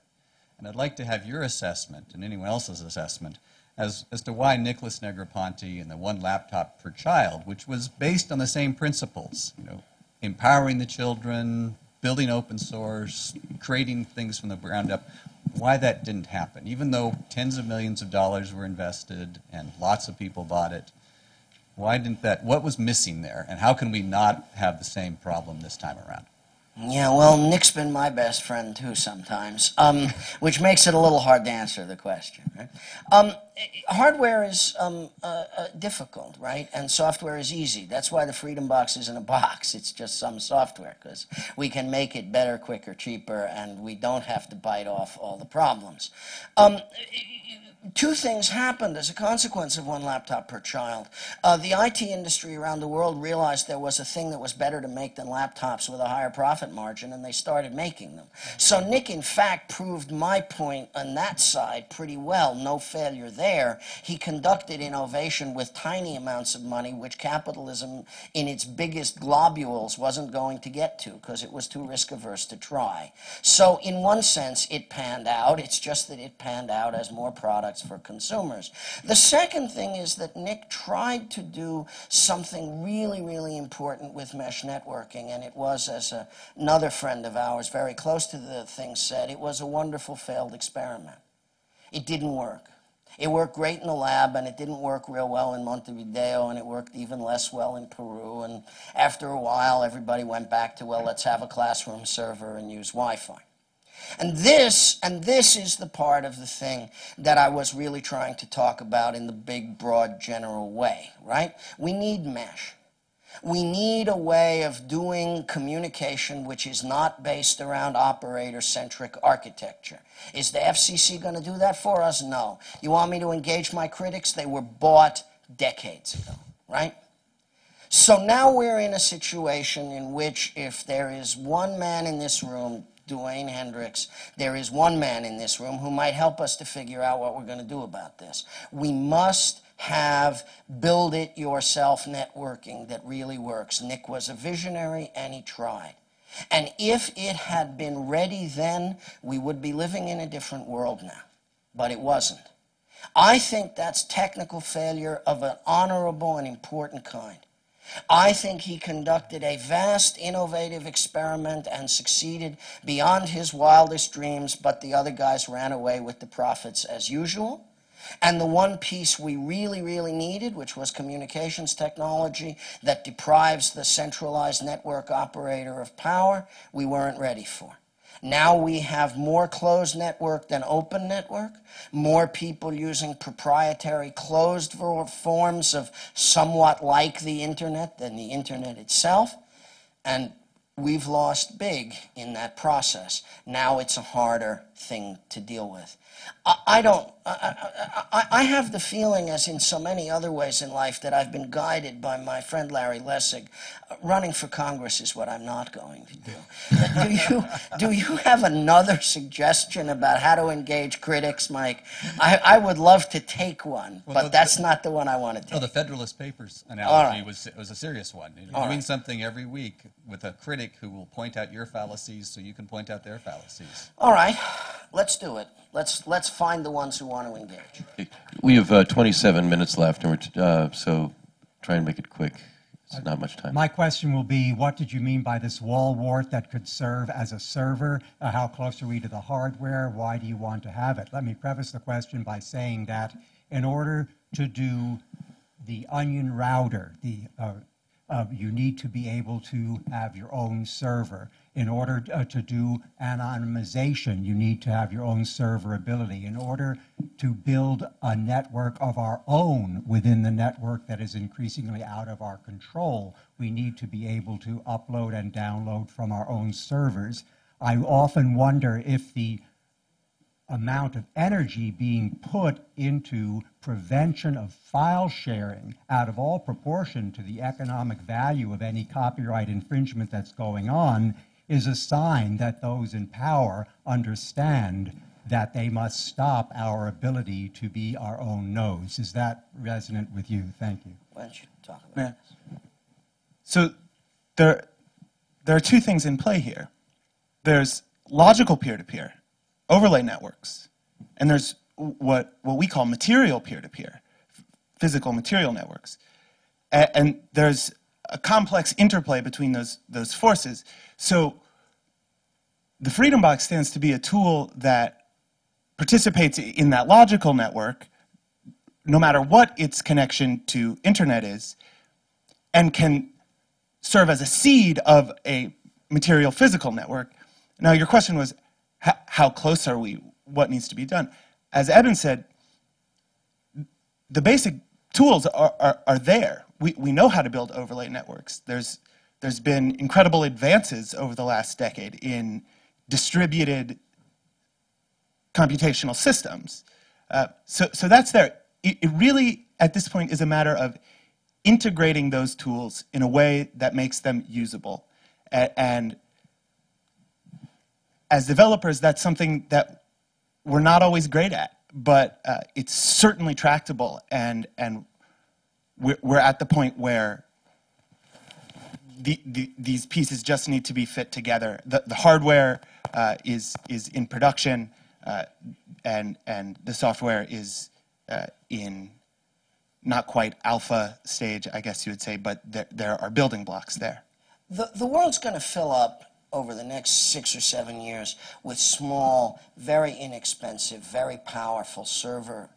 And I'd like to have your assessment and anyone else's assessment as to why Nicholas Negroponte and the one laptop per child, which was based on the same principles, you know, empowering the children, building open source, creating things from the ground up, why that didn't happen, even though tens of millions of dollars were invested and lots of people bought it. Why didn't that, what was missing there, and how can we not have the same problem this time around? Yeah, well, Nick's been my best friend too sometimes, which makes it a little hard to answer the question. Right? Hardware is difficult, right? And software is easy. That's why the Freedom Box isn't a box. It's just some software, because we can make it better, quicker, cheaper, and we don't have to bite off all the problems. Two things happened as a consequence of one laptop per child. The IT industry around the world realized there was a thing that was better to make than laptops with a higher profit margin, and they started making them. So Nick, in fact, proved my point on that side pretty well. No failure there. He conducted innovation with tiny amounts of money, which capitalism in its biggest globules wasn't going to get to, because it was too risk-averse to try. So in one sense, it panned out. It's just that it panned out as more products for consumers. The second thing is that Nick tried to do something really, really important with mesh networking, and it was, as another friend of ours very close to the thing said, it was a wonderful failed experiment. It didn't work. It worked great in the lab, and it didn't work real well in Montevideo, and it worked even less well in Peru, and after a while everybody went back to, well, let's have a classroom server and use Wi-Fi. And this is the part of the thing that I was really trying to talk about in the big, broad, general way, right? We need mesh. We need a way of doing communication which is not based around operator-centric architecture. Is the FCC going to do that for us? No. You want me to engage my critics? They were bought decades ago, right? So now we're in a situation in which if there is one man in this room, Dwayne Hendricks, there is one man in this room who might help us to figure out what we're going to do about this. We must have build-it-yourself networking that really works. Nick was a visionary, and he tried. And if it had been ready then, we would be living in a different world now. But it wasn't. I think that's technical failure of an honorable and important kind. I think he conducted a vast, innovative experiment and succeeded beyond his wildest dreams, but the other guys ran away with the profits as usual. And the one piece we really, really needed, which was communications technology that deprives the centralized network operator of power, we weren't ready for. Now we have more closed network than open network, more people using proprietary closed forms of somewhat like the internet than the internet itself. And we've lost big in that process. Now it's a harder thing to deal with. I have the feeling, as in so many other ways in life, that I've been guided by my friend Larry Lessig. Running for Congress is what I'm not going to do. Do you have another suggestion about how to engage critics, Mike? I would love to take one, but that's not the one I want to take. No, the Federalist Papers analogy right. was a serious one. You're All doing right. something every week with a critic who will point out your fallacies so you can point out their fallacies. All right, let's do it. Let's find the ones who want to engage. We have 27 minutes left, and so try and make it quick. It's not much time. My question will be, what did you mean by this wall wart that could serve as a server? How close are we to the hardware? Why do you want to have it? Let me preface the question by saying that in order to do the onion router, you need to be able to have your own server. In order to do anonymization, you need to have your own server ability. In order to build a network of our own within the network that is increasingly out of our control, we need to be able to upload and download from our own servers. I often wonder if the amount of energy being put into prevention of file sharing out of all proportion to the economic value of any copyright infringement that's going on is a sign that those in power understand that they must stop our ability to be our own nose. Is that resonant with you? Thank you. Why don't you talk about this? So there are two things in play here. There's logical peer-to-peer, overlay networks, and there's what we call material peer-to-peer, physical material networks. And there's a complex interplay between those forces. So the Freedom Box stands to be a tool that participates in that logical network, no matter what its connection to internet is, and can serve as a seed of a material physical network. Now, your question was, how close are we? What needs to be done? As Eben said, the basic tools are there. We know how to build overlay networks. There's been incredible advances over the last decade in distributed computational systems. So that's there. It really, at this point, is a matter of integrating those tools in a way that makes them usable. And as developers, that's something that we're not always great at, but it's certainly tractable, and we're at the point where these pieces just need to be fit together. The hardware is in production, and the software is in not quite alpha stage, I guess you would say, but there are building blocks there. The world's going to fill up over the next 6 or 7 years with small, very inexpensive, very powerful servers,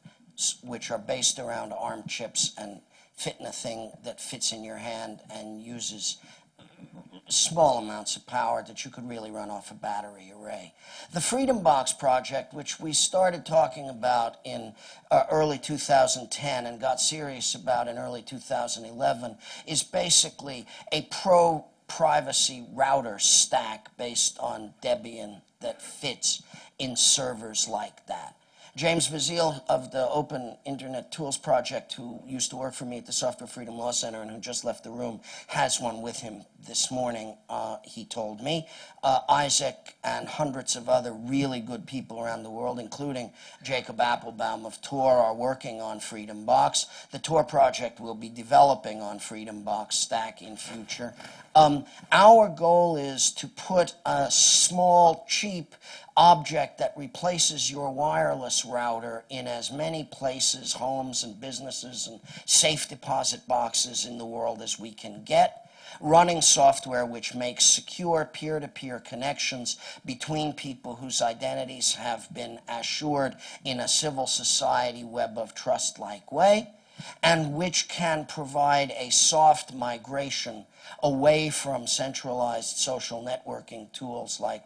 which are based around ARM chips and fit in a thing that fits in your hand and uses small amounts of power that you could really run off a battery array. The Freedom Box project, which we started talking about in early 2010 and got serious about in early 2011, is basically a pro-privacy router stack based on Debian that fits in servers like that. James Bazile of the Open Internet Tools Project, who used to work for me at the Software Freedom Law Center and who just left the room, has one with him this morning, he told me. Isaac and hundreds of other really good people around the world, including Jacob Appelbaum of Tor, are working on Freedom Box. The Tor project will be developing on Freedom Box Stack in future. Our goal is to put a small, cheap object that replaces your wireless router in as many places, homes and businesses and safe deposit boxes in the world as we can get, running software which makes secure peer-to-peer connections between people whose identities have been assured in a civil society web of trust-like way, and which can provide a soft migration away from centralized social networking tools like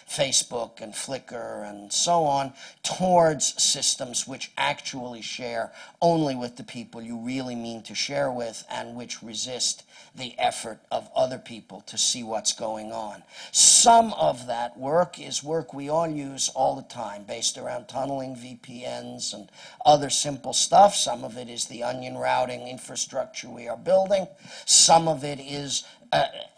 Facebook and Flickr and so on, towards systems which actually share only with the people you really mean to share with, and which resist the effort of other people to see what's going on. Some of that work is work we all use all the time, based around tunneling, VPNs, and other simple stuff. Some of it is the onion routing infrastructure we are building. Some of it is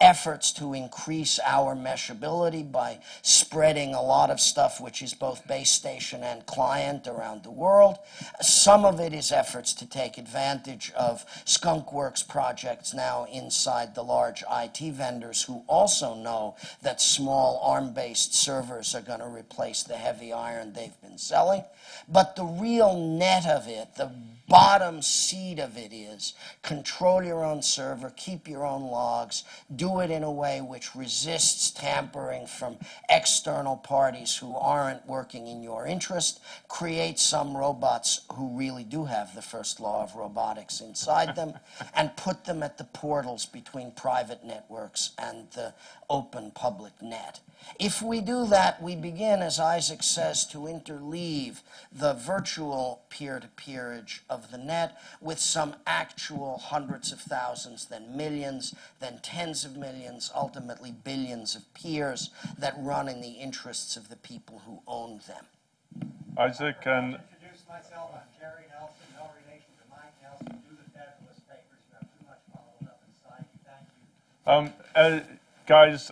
efforts to increase our meshability by spreading a lot of stuff which is both base station and client around the world. Some of it is efforts to take advantage of skunkworks projects now inside the large IT vendors, who also know that small ARM-based servers are going to replace the heavy iron they've been selling. But the real net of it, the bottom seed of it, is control your own server, keep your own logs, do it in a way which resists tampering from external parties who aren't working in your interest, create some robots who really do have the first law of robotics inside them, and put them at the portals between private networks and the open public net. If we do that, we begin, as Isaac says, to interleave the virtual peer-to-peerage of the net with some actual hundreds of thousands, then millions, then tens of millions, ultimately billions of peers that run in the interests of the people who own them. Isaac and Introduce myself. I'm Jerry Nelson, no relation to Mike Nelson. Do the Federalist Papers. You have too much followed up inside you. Thank you. guys,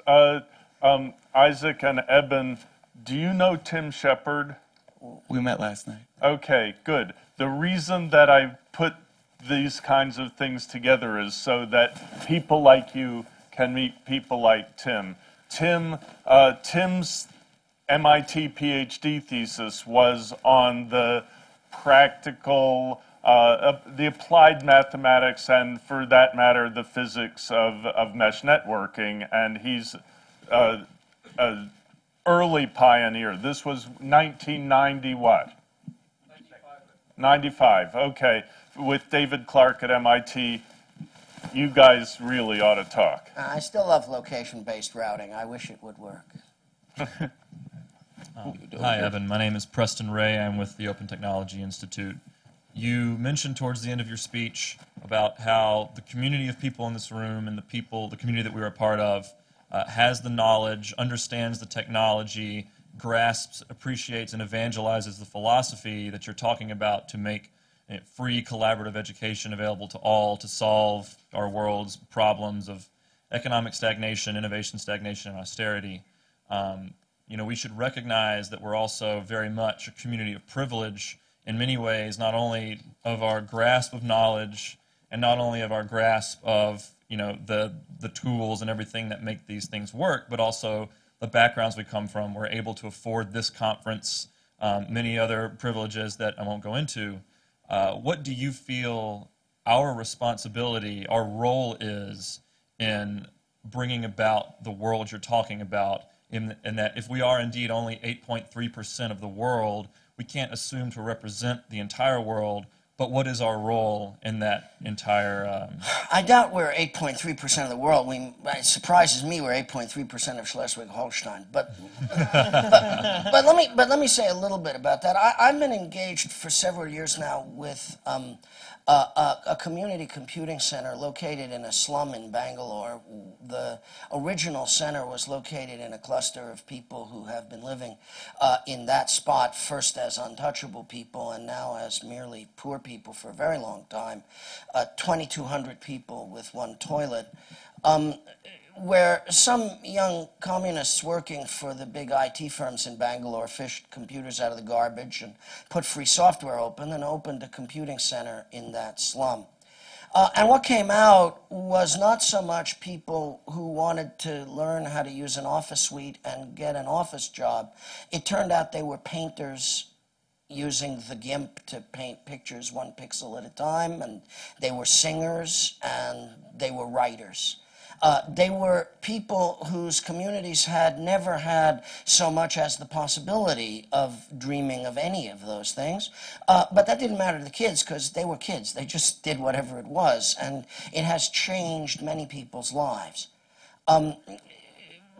Isaac and Eben, do you know Tim Shepard? We met last night. Okay, good. The reason that I put these kinds of things together is so that people like you can meet people like Tim. Tim's MIT PhD thesis was on the practical, the applied mathematics, and for that matter, the physics of mesh networking, and he's an early pioneer. This was 1990 what? 95, okay. With David Clark at MIT, you guys really ought to talk. I still love location-based routing. I wish it would work. Hi, Evan. My name is Preston Ray. I'm with the Open Technology Institute. You mentioned towards the end of your speech about how the community of people in this room and the community that we are a part of, has the knowledge, understands the technology, grasps, appreciates, and evangelizes the philosophy that you're talking about to make free collaborative education available to all to solve our world's problems of economic stagnation, innovation stagnation, and austerity. We should recognize that we're also very much a community of privilege in many ways, not only of our grasp of knowledge and not only of our grasp of the tools and everything that make these things work, but also the backgrounds we come from. We're able to afford this conference, many other privileges that I won't go into. What do you feel our responsibility, our role is in bringing about the world you're talking about, in that if we are indeed only 8.3% of the world, we can't assume to represent the entire world, but what is our role in that entire... I doubt we're 8.3% of the world. It surprises me we're 8.3% of Schleswig-Holstein. But let me say a little bit about that. I've been engaged for several years now with a community computing center located in a slum in Bangalore. The original center was located in a cluster of people who have been living in that spot, first as untouchable people and now as merely poor people for a very long time. 2,200 people with one toilet. Where some young communists working for the big IT firms in Bangalore fished computers out of the garbage and put free software open and opened a computing center in that slum. And what came out was not so much people who wanted to learn how to use an office suite and get an office job. It turned out they were painters using the GIMP to paint pictures 1 pixel at a time, and they were singers and they were writers. They were people whose communities had never had so much as the possibility of dreaming of any of those things. But that didn't matter to the kids because they were kids. They just did whatever it was, and it has changed many people's lives.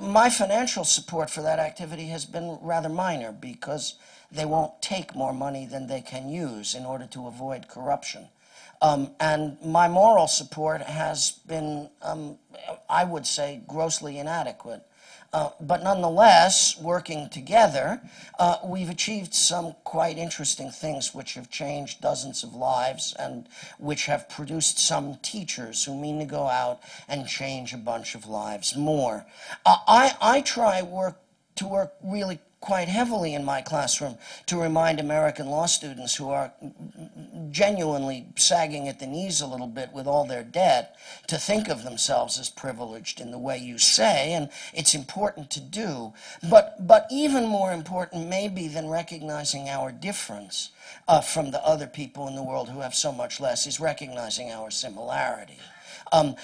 My financial support for that activity has been rather minor because they won't take more money than they can use in order to avoid corruption. And my moral support has been, I would say, grossly inadequate. But nonetheless, working together, we've achieved some quite interesting things which have changed dozens of lives and which have produced some teachers who mean to go out and change a bunch of lives more. I try to work really quite heavily in my classroom to remind American law students who are genuinely sagging at the knees a little bit with all their debt to think of themselves as privileged in the way you say, and it's important to do. But even more important maybe than recognizing our difference from the other people in the world who have so much less is recognizing our similarity.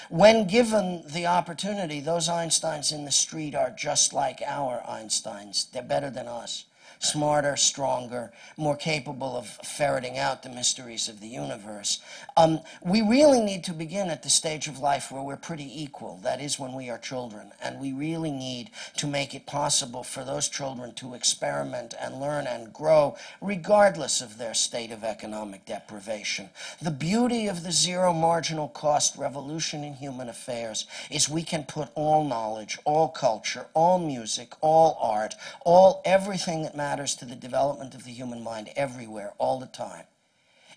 When given the opportunity, those Einsteins in the street are just like our Einsteins. They're better than us. Smarter, stronger, more capable of ferreting out the mysteries of the universe. We really need to begin at the stage of life where we're pretty equal, that is when we are children, and we really need to make it possible for those children to experiment and learn and grow regardless of their state of economic deprivation. The beauty of the zero marginal cost revolution in human affairs is we can put all knowledge, all culture, all music, all art, everything that matters to the development of the human mind everywhere, all the time.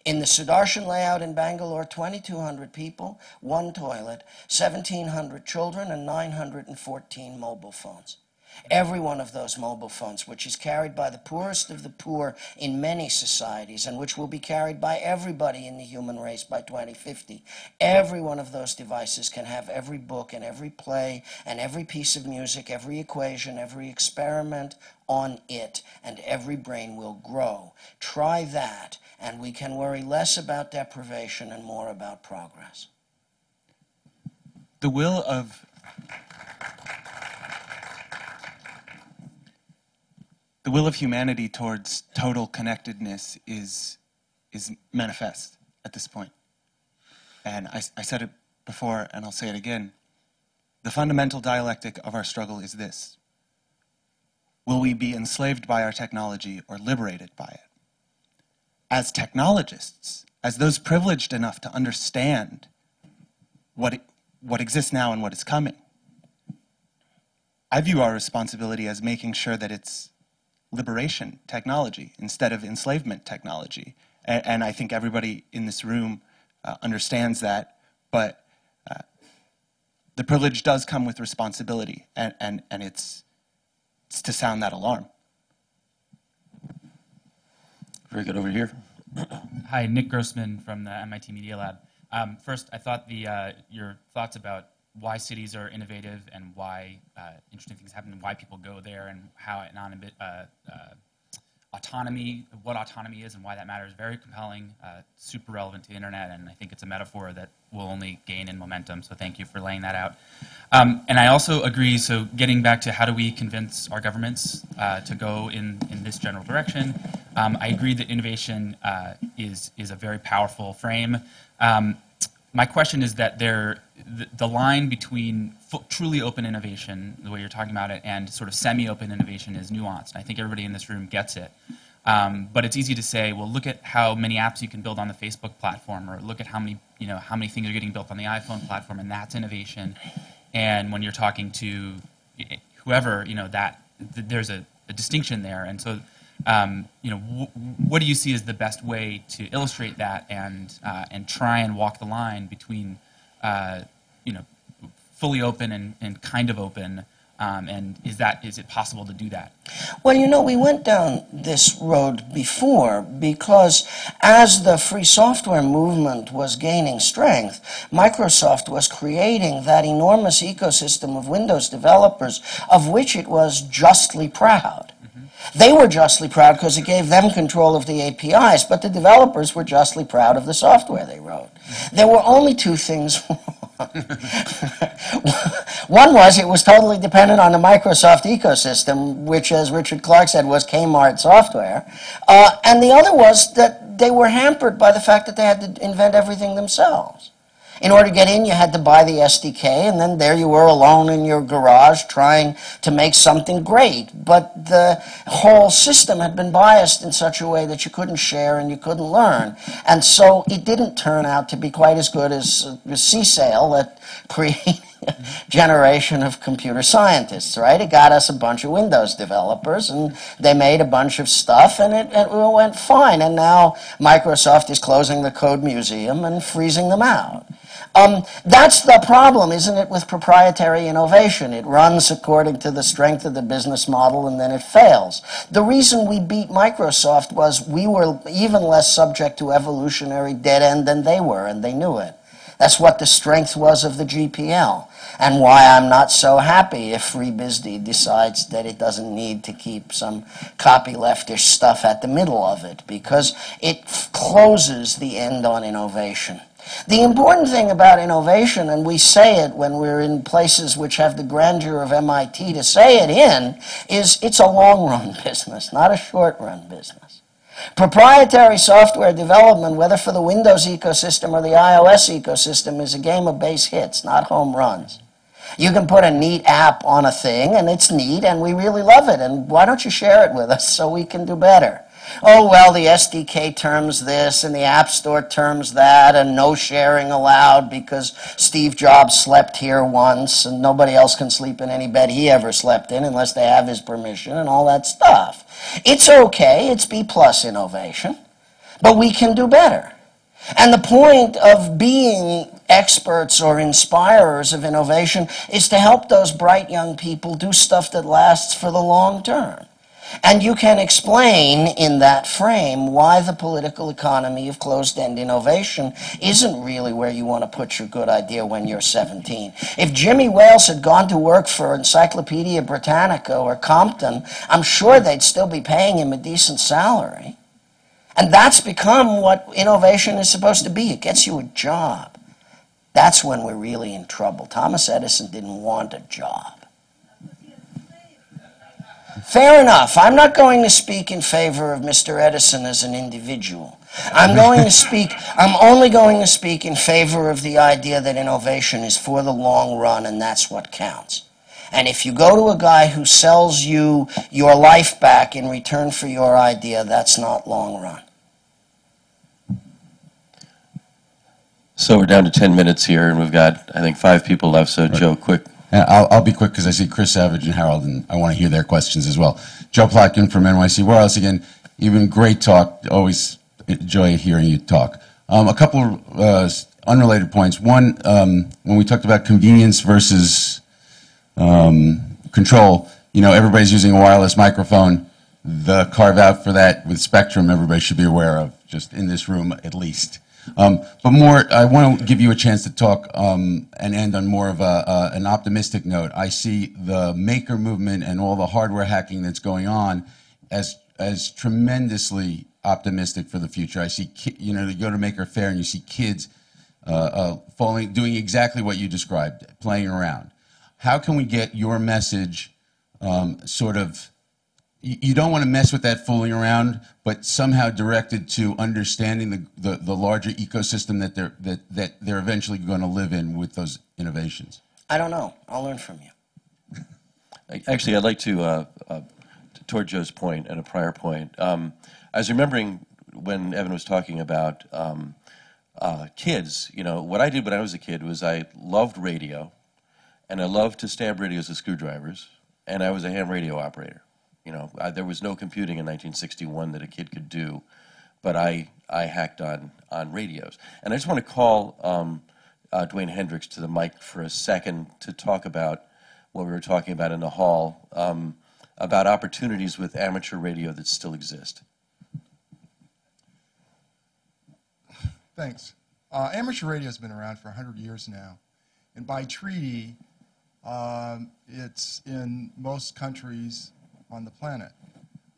In the Sudarshan layout in Bangalore, 2,200 people, 1 toilet, 1,700 children, and 914 mobile phones. Every one of those mobile phones, which is carried by the poorest of the poor in many societies and which will be carried by everybody in the human race by 2050, every one of those devices can have every book and every play and every piece of music, every equation, every experiment on it, and every brain will grow. Try that, and we can worry less about deprivation and more about progress. The will of humanity towards total connectedness is manifest at this point. And I said it before, and I'll say it again. The fundamental dialectic of our struggle is this. Will we be enslaved by our technology or liberated by it? As technologists, as those privileged enough to understand what exists now and what is coming, I view our responsibility as making sure that it's liberation technology instead of enslavement technology. And I think everybody in this room understands that, but the privilege does come with responsibility, and it's to sound that alarm. Very good. Over here. Hi, Nick Grossman from the MIT Media Lab. First, I thought your thoughts about why cities are innovative and why interesting things happen and why people go there and how what autonomy is and why that matters, very compelling, super relevant to the internet, and I think it's a metaphor that will only gain in momentum, so thank you for laying that out. And I also agree, so getting back to how do we convince our governments to go in this general direction, I agree that innovation is a very powerful frame. My question is that the line between truly open innovation, the way you're talking about it, and sort of semi-open innovation is nuanced. I think everybody in this room gets it. But it's easy to say, well, look at how many apps you can build on the Facebook platform, or look at how many things are getting built on the iPhone platform, and that's innovation. And when you're talking to whoever, there's a distinction there. And so, what do you see as the best way to illustrate that and try and walk the line between, fully open and kind of open, and is it possible to do that? Well, we went down this road before because as the free software movement was gaining strength, Microsoft was creating that enormous ecosystem of Windows developers of which it was justly proud. They were justly proud because it gave them control of the APIs, but the developers were justly proud of the software they wrote. There were only two things wrong. One was it was totally dependent on the Microsoft ecosystem, which, as Richard Clark said, was Kmart software. And the other was that they were hampered by the fact that they had to invent everything themselves. In order to get in, you had to buy the SDK, and then there you were alone in your garage trying to make something great. But the whole system had been biased in such a way that you couldn't share and you couldn't learn. And so it didn't turn out to be quite as good as CSAIL that created a generation of computer scientists, right? It got us a bunch of Windows developers, and they made a bunch of stuff, and it went fine. And now Microsoft is closing the Code Museum and freezing them out. That's the problem, isn't it, with proprietary innovation? It runs according to the strength of the business model, and then it fails. The reason we beat Microsoft was we were even less subject to evolutionary dead end than they were, and they knew it. That's what the strength was of the GPL, and why I'm not so happy if FreeBSD decides that it doesn't need to keep some copyleftish stuff at the middle of it, because it closes the end on innovation. The important thing about innovation, and we say it when we're in places which have the grandeur of MIT to say it in, is it's a long-run business, not a short-run business. Proprietary software development, whether for the Windows ecosystem or the iOS ecosystem, is a game of base hits, not home runs. You can put a neat app on a thing, and it's neat, and we really love it, and why don't you share it with us so we can do better? Oh, well, the SDK terms this, and the App Store terms that, and no sharing allowed because Steve Jobs slept here once, and nobody else can sleep in any bed he ever slept in unless they have his permission, and all that stuff. It's okay, it's B-plus innovation, but we can do better. And the point of being experts or inspirers of innovation is to help those bright young people do stuff that lasts for the long term. And you can explain in that frame why the political economy of closed-end innovation isn't really where you want to put your good idea when you're 17. If Jimmy Wales had gone to work for Encyclopedia Britannica or Compton, I'm sure they'd still be paying him a decent salary. And that's become what innovation is supposed to be. It gets you a job. That's when we're really in trouble. Thomas Edison didn't want a job. Fair enough. I'm not going to speak in favor of Mr. Edison as an individual. I'm only going to speak in favor of the idea that innovation is for the long run, and that's what counts. And if you go to a guy who sells you your life back in return for your idea, that's not long run. So we're down to 10 minutes here, and we've got, I think, 5 people left. So, Joe, quick. I'll be quick because I see Chris Savage and Harold, and I want to hear their questions as well. Joe Plotkin from NYC Wireless again. Even great talk. Always enjoy hearing you talk. A couple of unrelated points. One, when we talked about convenience versus control, you know, everybody's using a wireless microphone. The carve out for that with Spectrum, everybody should be aware of, just in this room at least. But more, I want to give you a chance to talk and end on more of an optimistic note. I see the maker movement and all the hardware hacking that's going on as tremendously optimistic for the future. I see, you know, you go to Maker Faire and you see kids doing exactly what you described, playing around. How can we get your message sort of? You don't want to mess with that fooling around, but somehow directed to understanding the larger ecosystem that they're eventually going to live in with those innovations. I don't know. I'll learn from you. Actually, I'd like to, toward Joe's point and a prior point, I was remembering when Evan was talking about kids. You know, what I did when I was a kid was I loved radio, and I loved to stab radios with screwdrivers, and I was a ham radio operator. You know, there was no computing in 1961 that a kid could do, but I hacked on radios. And I just want to call Dwayne Hendricks to the mic for a second to talk about what we were talking about in the hall, about opportunities with amateur radio that still exist. Thanks. Amateur radio has been around for 100 years now. And by treaty, it's in most countries on the planet.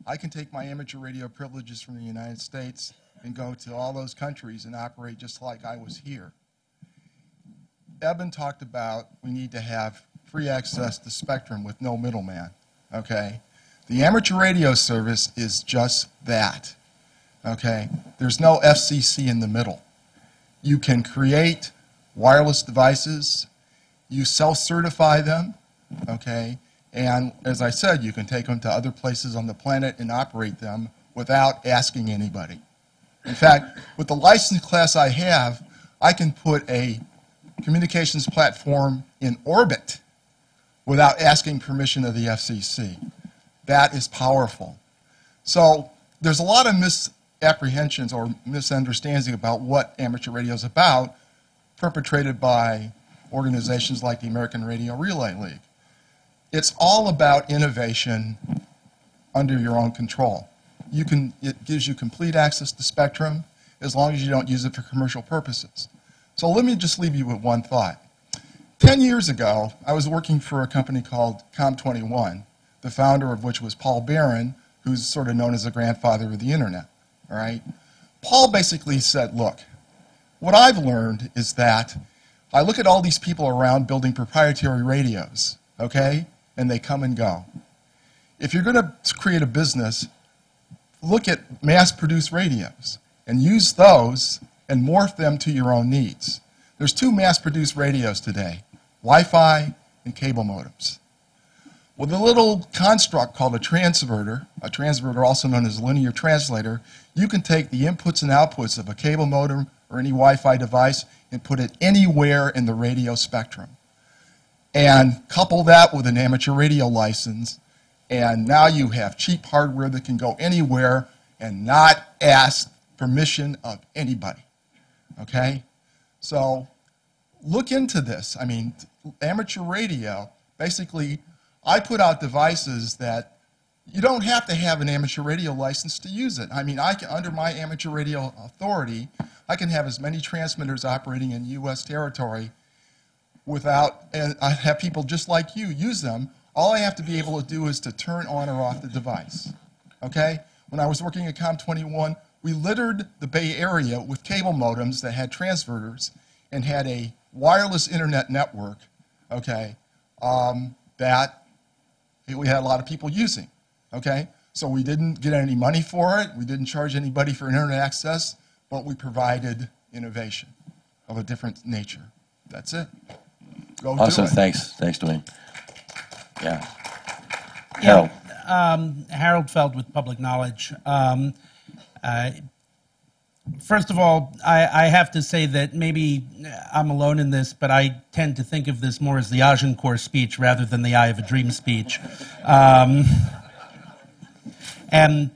I can take my amateur radio privileges from the United States and go to all those countries and operate just like I was here. Eben talked about we need to have free access to spectrum with no middleman, okay? The amateur radio service is just that, okay? There's no FCC in the middle. You can create wireless devices, you self-certify them, okay? And as I said, you can take them to other places on the planet and operate them without asking anybody. In fact, with the license class I have, I can put a communications platform in orbit without asking permission of the FCC. That is powerful. So there's a lot of misapprehensions or misunderstandings about what amateur radio is about, perpetrated by organizations like the American Radio Relay League. It's all about innovation under your own control. It gives you complete access to spectrum as long as you don't use it for commercial purposes. So let me just leave you with one thought. 10 years ago, I was working for a company called Com21, the founder of which was Paul Barron, who's sort of known as the grandfather of the internet, all right? Paul basically said, look, what I've learned is that I look at all these people around building proprietary radios, okay? And they come and go. If you're going to create a business, look at mass-produced radios and use those and morph them to your own needs. There's two mass-produced radios today, Wi-Fi and cable modems. With a little construct called a transverter also known as a linear translator, you can take the inputs and outputs of a cable modem or any Wi-Fi device and put it anywhere in the radio spectrum. And couple that with an amateur radio license, and now you have cheap hardware that can go anywhere and not ask permission of anybody, okay? So look into this. I mean, amateur radio, basically, I put out devices that you don't have to have an amateur radio license to use it. I mean, under my amateur radio authority, I can have as many transmitters operating in U.S. territory and I have people just like you use them. All I have to be able to do is to turn on or off the device, okay? When I was working at Com21, we littered the Bay Area with cable modems that had transverters and had a wireless internet network, okay, that we had a lot of people using, okay? So we didn't get any money for it. We didn't charge anybody for internet access, but we provided innovation of a different nature. That's it. Go Awesome, do it. thanks, Dwayne. Yeah. Yeah, Harold. Harold Feld with Public Knowledge. First of all, I have to say that maybe I'm alone in this, but I tend to think of this more as the Agincourt speech rather than the I Have a Dream speech. In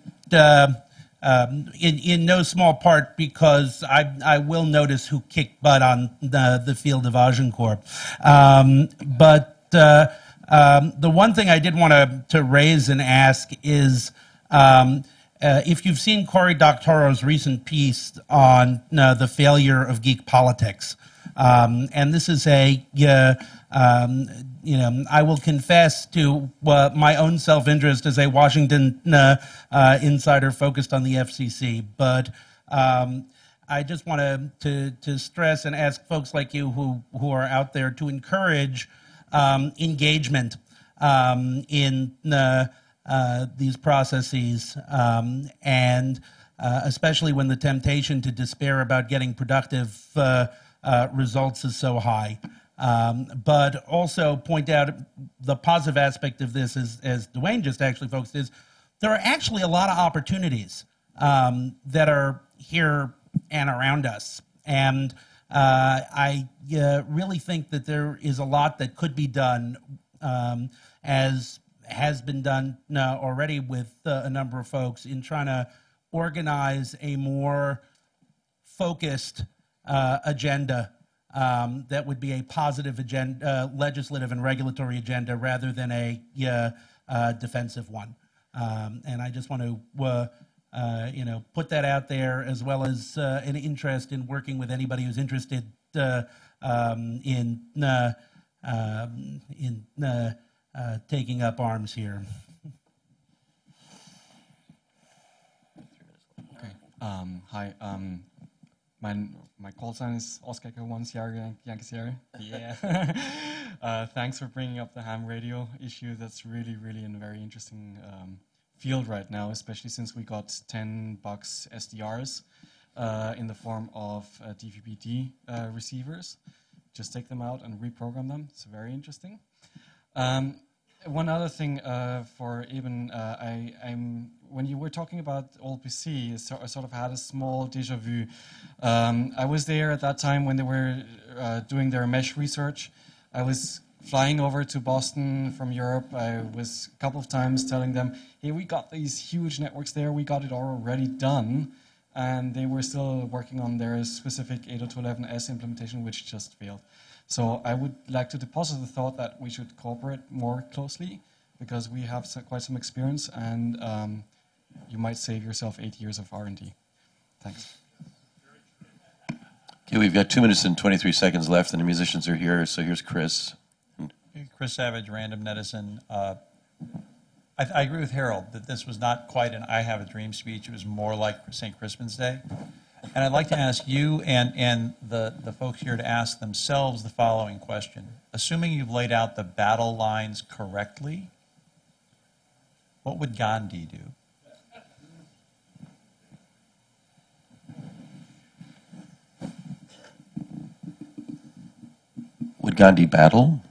no small part because I will notice who kicked butt on the field of Agincourt. The one thing I did want to raise and ask is if you've seen Cory Doctorow's recent piece on the failure of geek politics. And this is I will confess to my own self-interest as a Washington insider focused on the FCC, but I just want to stress and ask folks like you who are out there to encourage engagement in these processes, and especially when the temptation to despair about getting productive results is so high. But also point out the positive aspect of this, as Dwayne just actually focused, is there are actually a lot of opportunities that are here and around us. And I really think that there is a lot that could be done, as has been done already with a number of folks, in trying to organize a more focused agenda that would be a positive agenda, legislative and regulatory agenda, rather than a defensive one. And I just want to put that out there, as well as an interest in working with anybody who's interested in taking up arms here. Okay. Hi. my call sign is Oscar Echo 1 Sierra Yankee Sierra. Yeah. Thanks for bringing up the ham radio issue. That's really, really a very interesting field right now, especially since we got $10 SDRs in the form of DVB-T receivers. Just take them out and reprogram them. It's very interesting. One other thing for Eben, when you were talking about old PC, I sort of had a small déjà vu. I was there at that time when they were doing their mesh research. I was flying over to Boston from Europe. I was a couple of times telling them, hey, we got these huge networks there. We got it already done. And they were still working on their specific 802.11s implementation, which just failed. So I would like to deposit the thought that we should cooperate more closely because we have quite some experience, and you might save yourself 8 years of R&D. Thanks. Okay, we've got 2 minutes and 23 seconds left, and the musicians are here. So here's Chris. Chris Savage, Random Medicine. I agree with Harold that this was not quite an I Have a Dream speech. It was more like St. Crispin's Day. And I'd like to ask you and the folks here to ask themselves the following question. Assuming you've laid out the battle lines correctly, what would Gandhi do? Would Gandhi battle?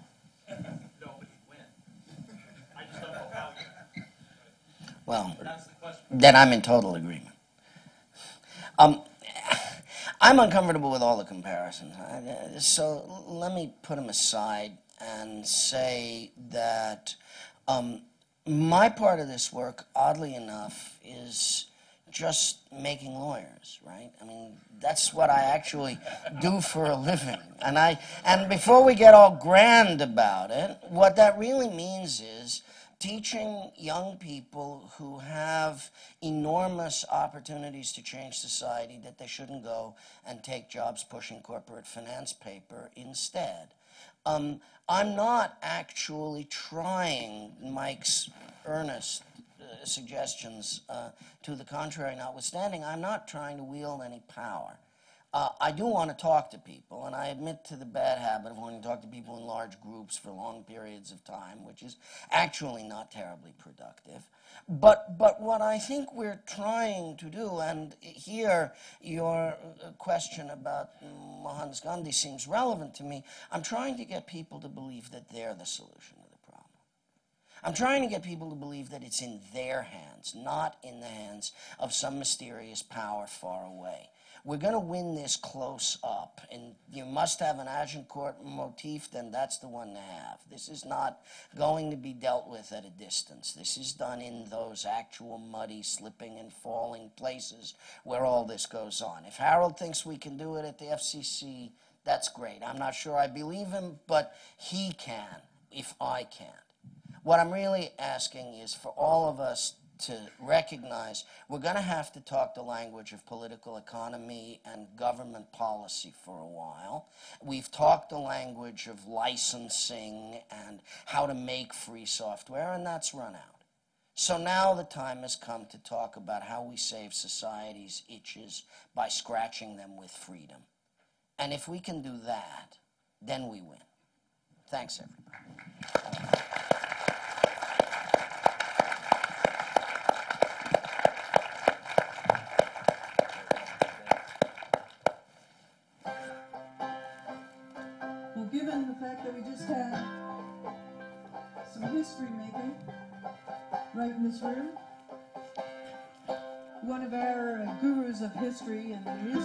Well, then I'm in total agreement. I'm uncomfortable with all the comparisons, so let me put them aside and say that my part of this work, oddly enough, is just making lawyers, right? I mean, that's what I actually do for a living. And before we get all grand about it, what that really means is teaching young people who have enormous opportunities to change society that they shouldn't go and take jobs pushing corporate finance paper instead. I'm not actually trying Mike's earnest suggestions to the contrary notwithstanding. I'm not trying to wield any power. I do want to talk to people, and I admit to the bad habit of wanting to talk to people in large groups for long periods of time, which is actually not terribly productive. But what I think we're trying to do, and here your question about Mohandas Gandhi seems relevant to me, I'm trying to get people to believe that they're the solution to the problem. I'm trying to get people to believe that it's in their hands, not in the hands of some mysterious power far away. We're going to win this close up, and you must have an Agincourt motif, then that's the one to have. This is not going to be dealt with at a distance. This is done in those actual muddy, slipping and falling places where all this goes on. If Harold thinks we can do it at the FCC, that's great. I'm not sure I believe him, but he can if I can't. What I'm really asking is for all of us to recognize we're going to have to talk the language of political economy and government policy for a while. We've talked the language of licensing and how to make free software, and that's run out. So now the time has come to talk about how we save society's itches by scratching them with freedom. And if we can do that, then we win. Thanks, everybody. Well, given the fact that we just had some history making right in this room, one of our gurus of history and music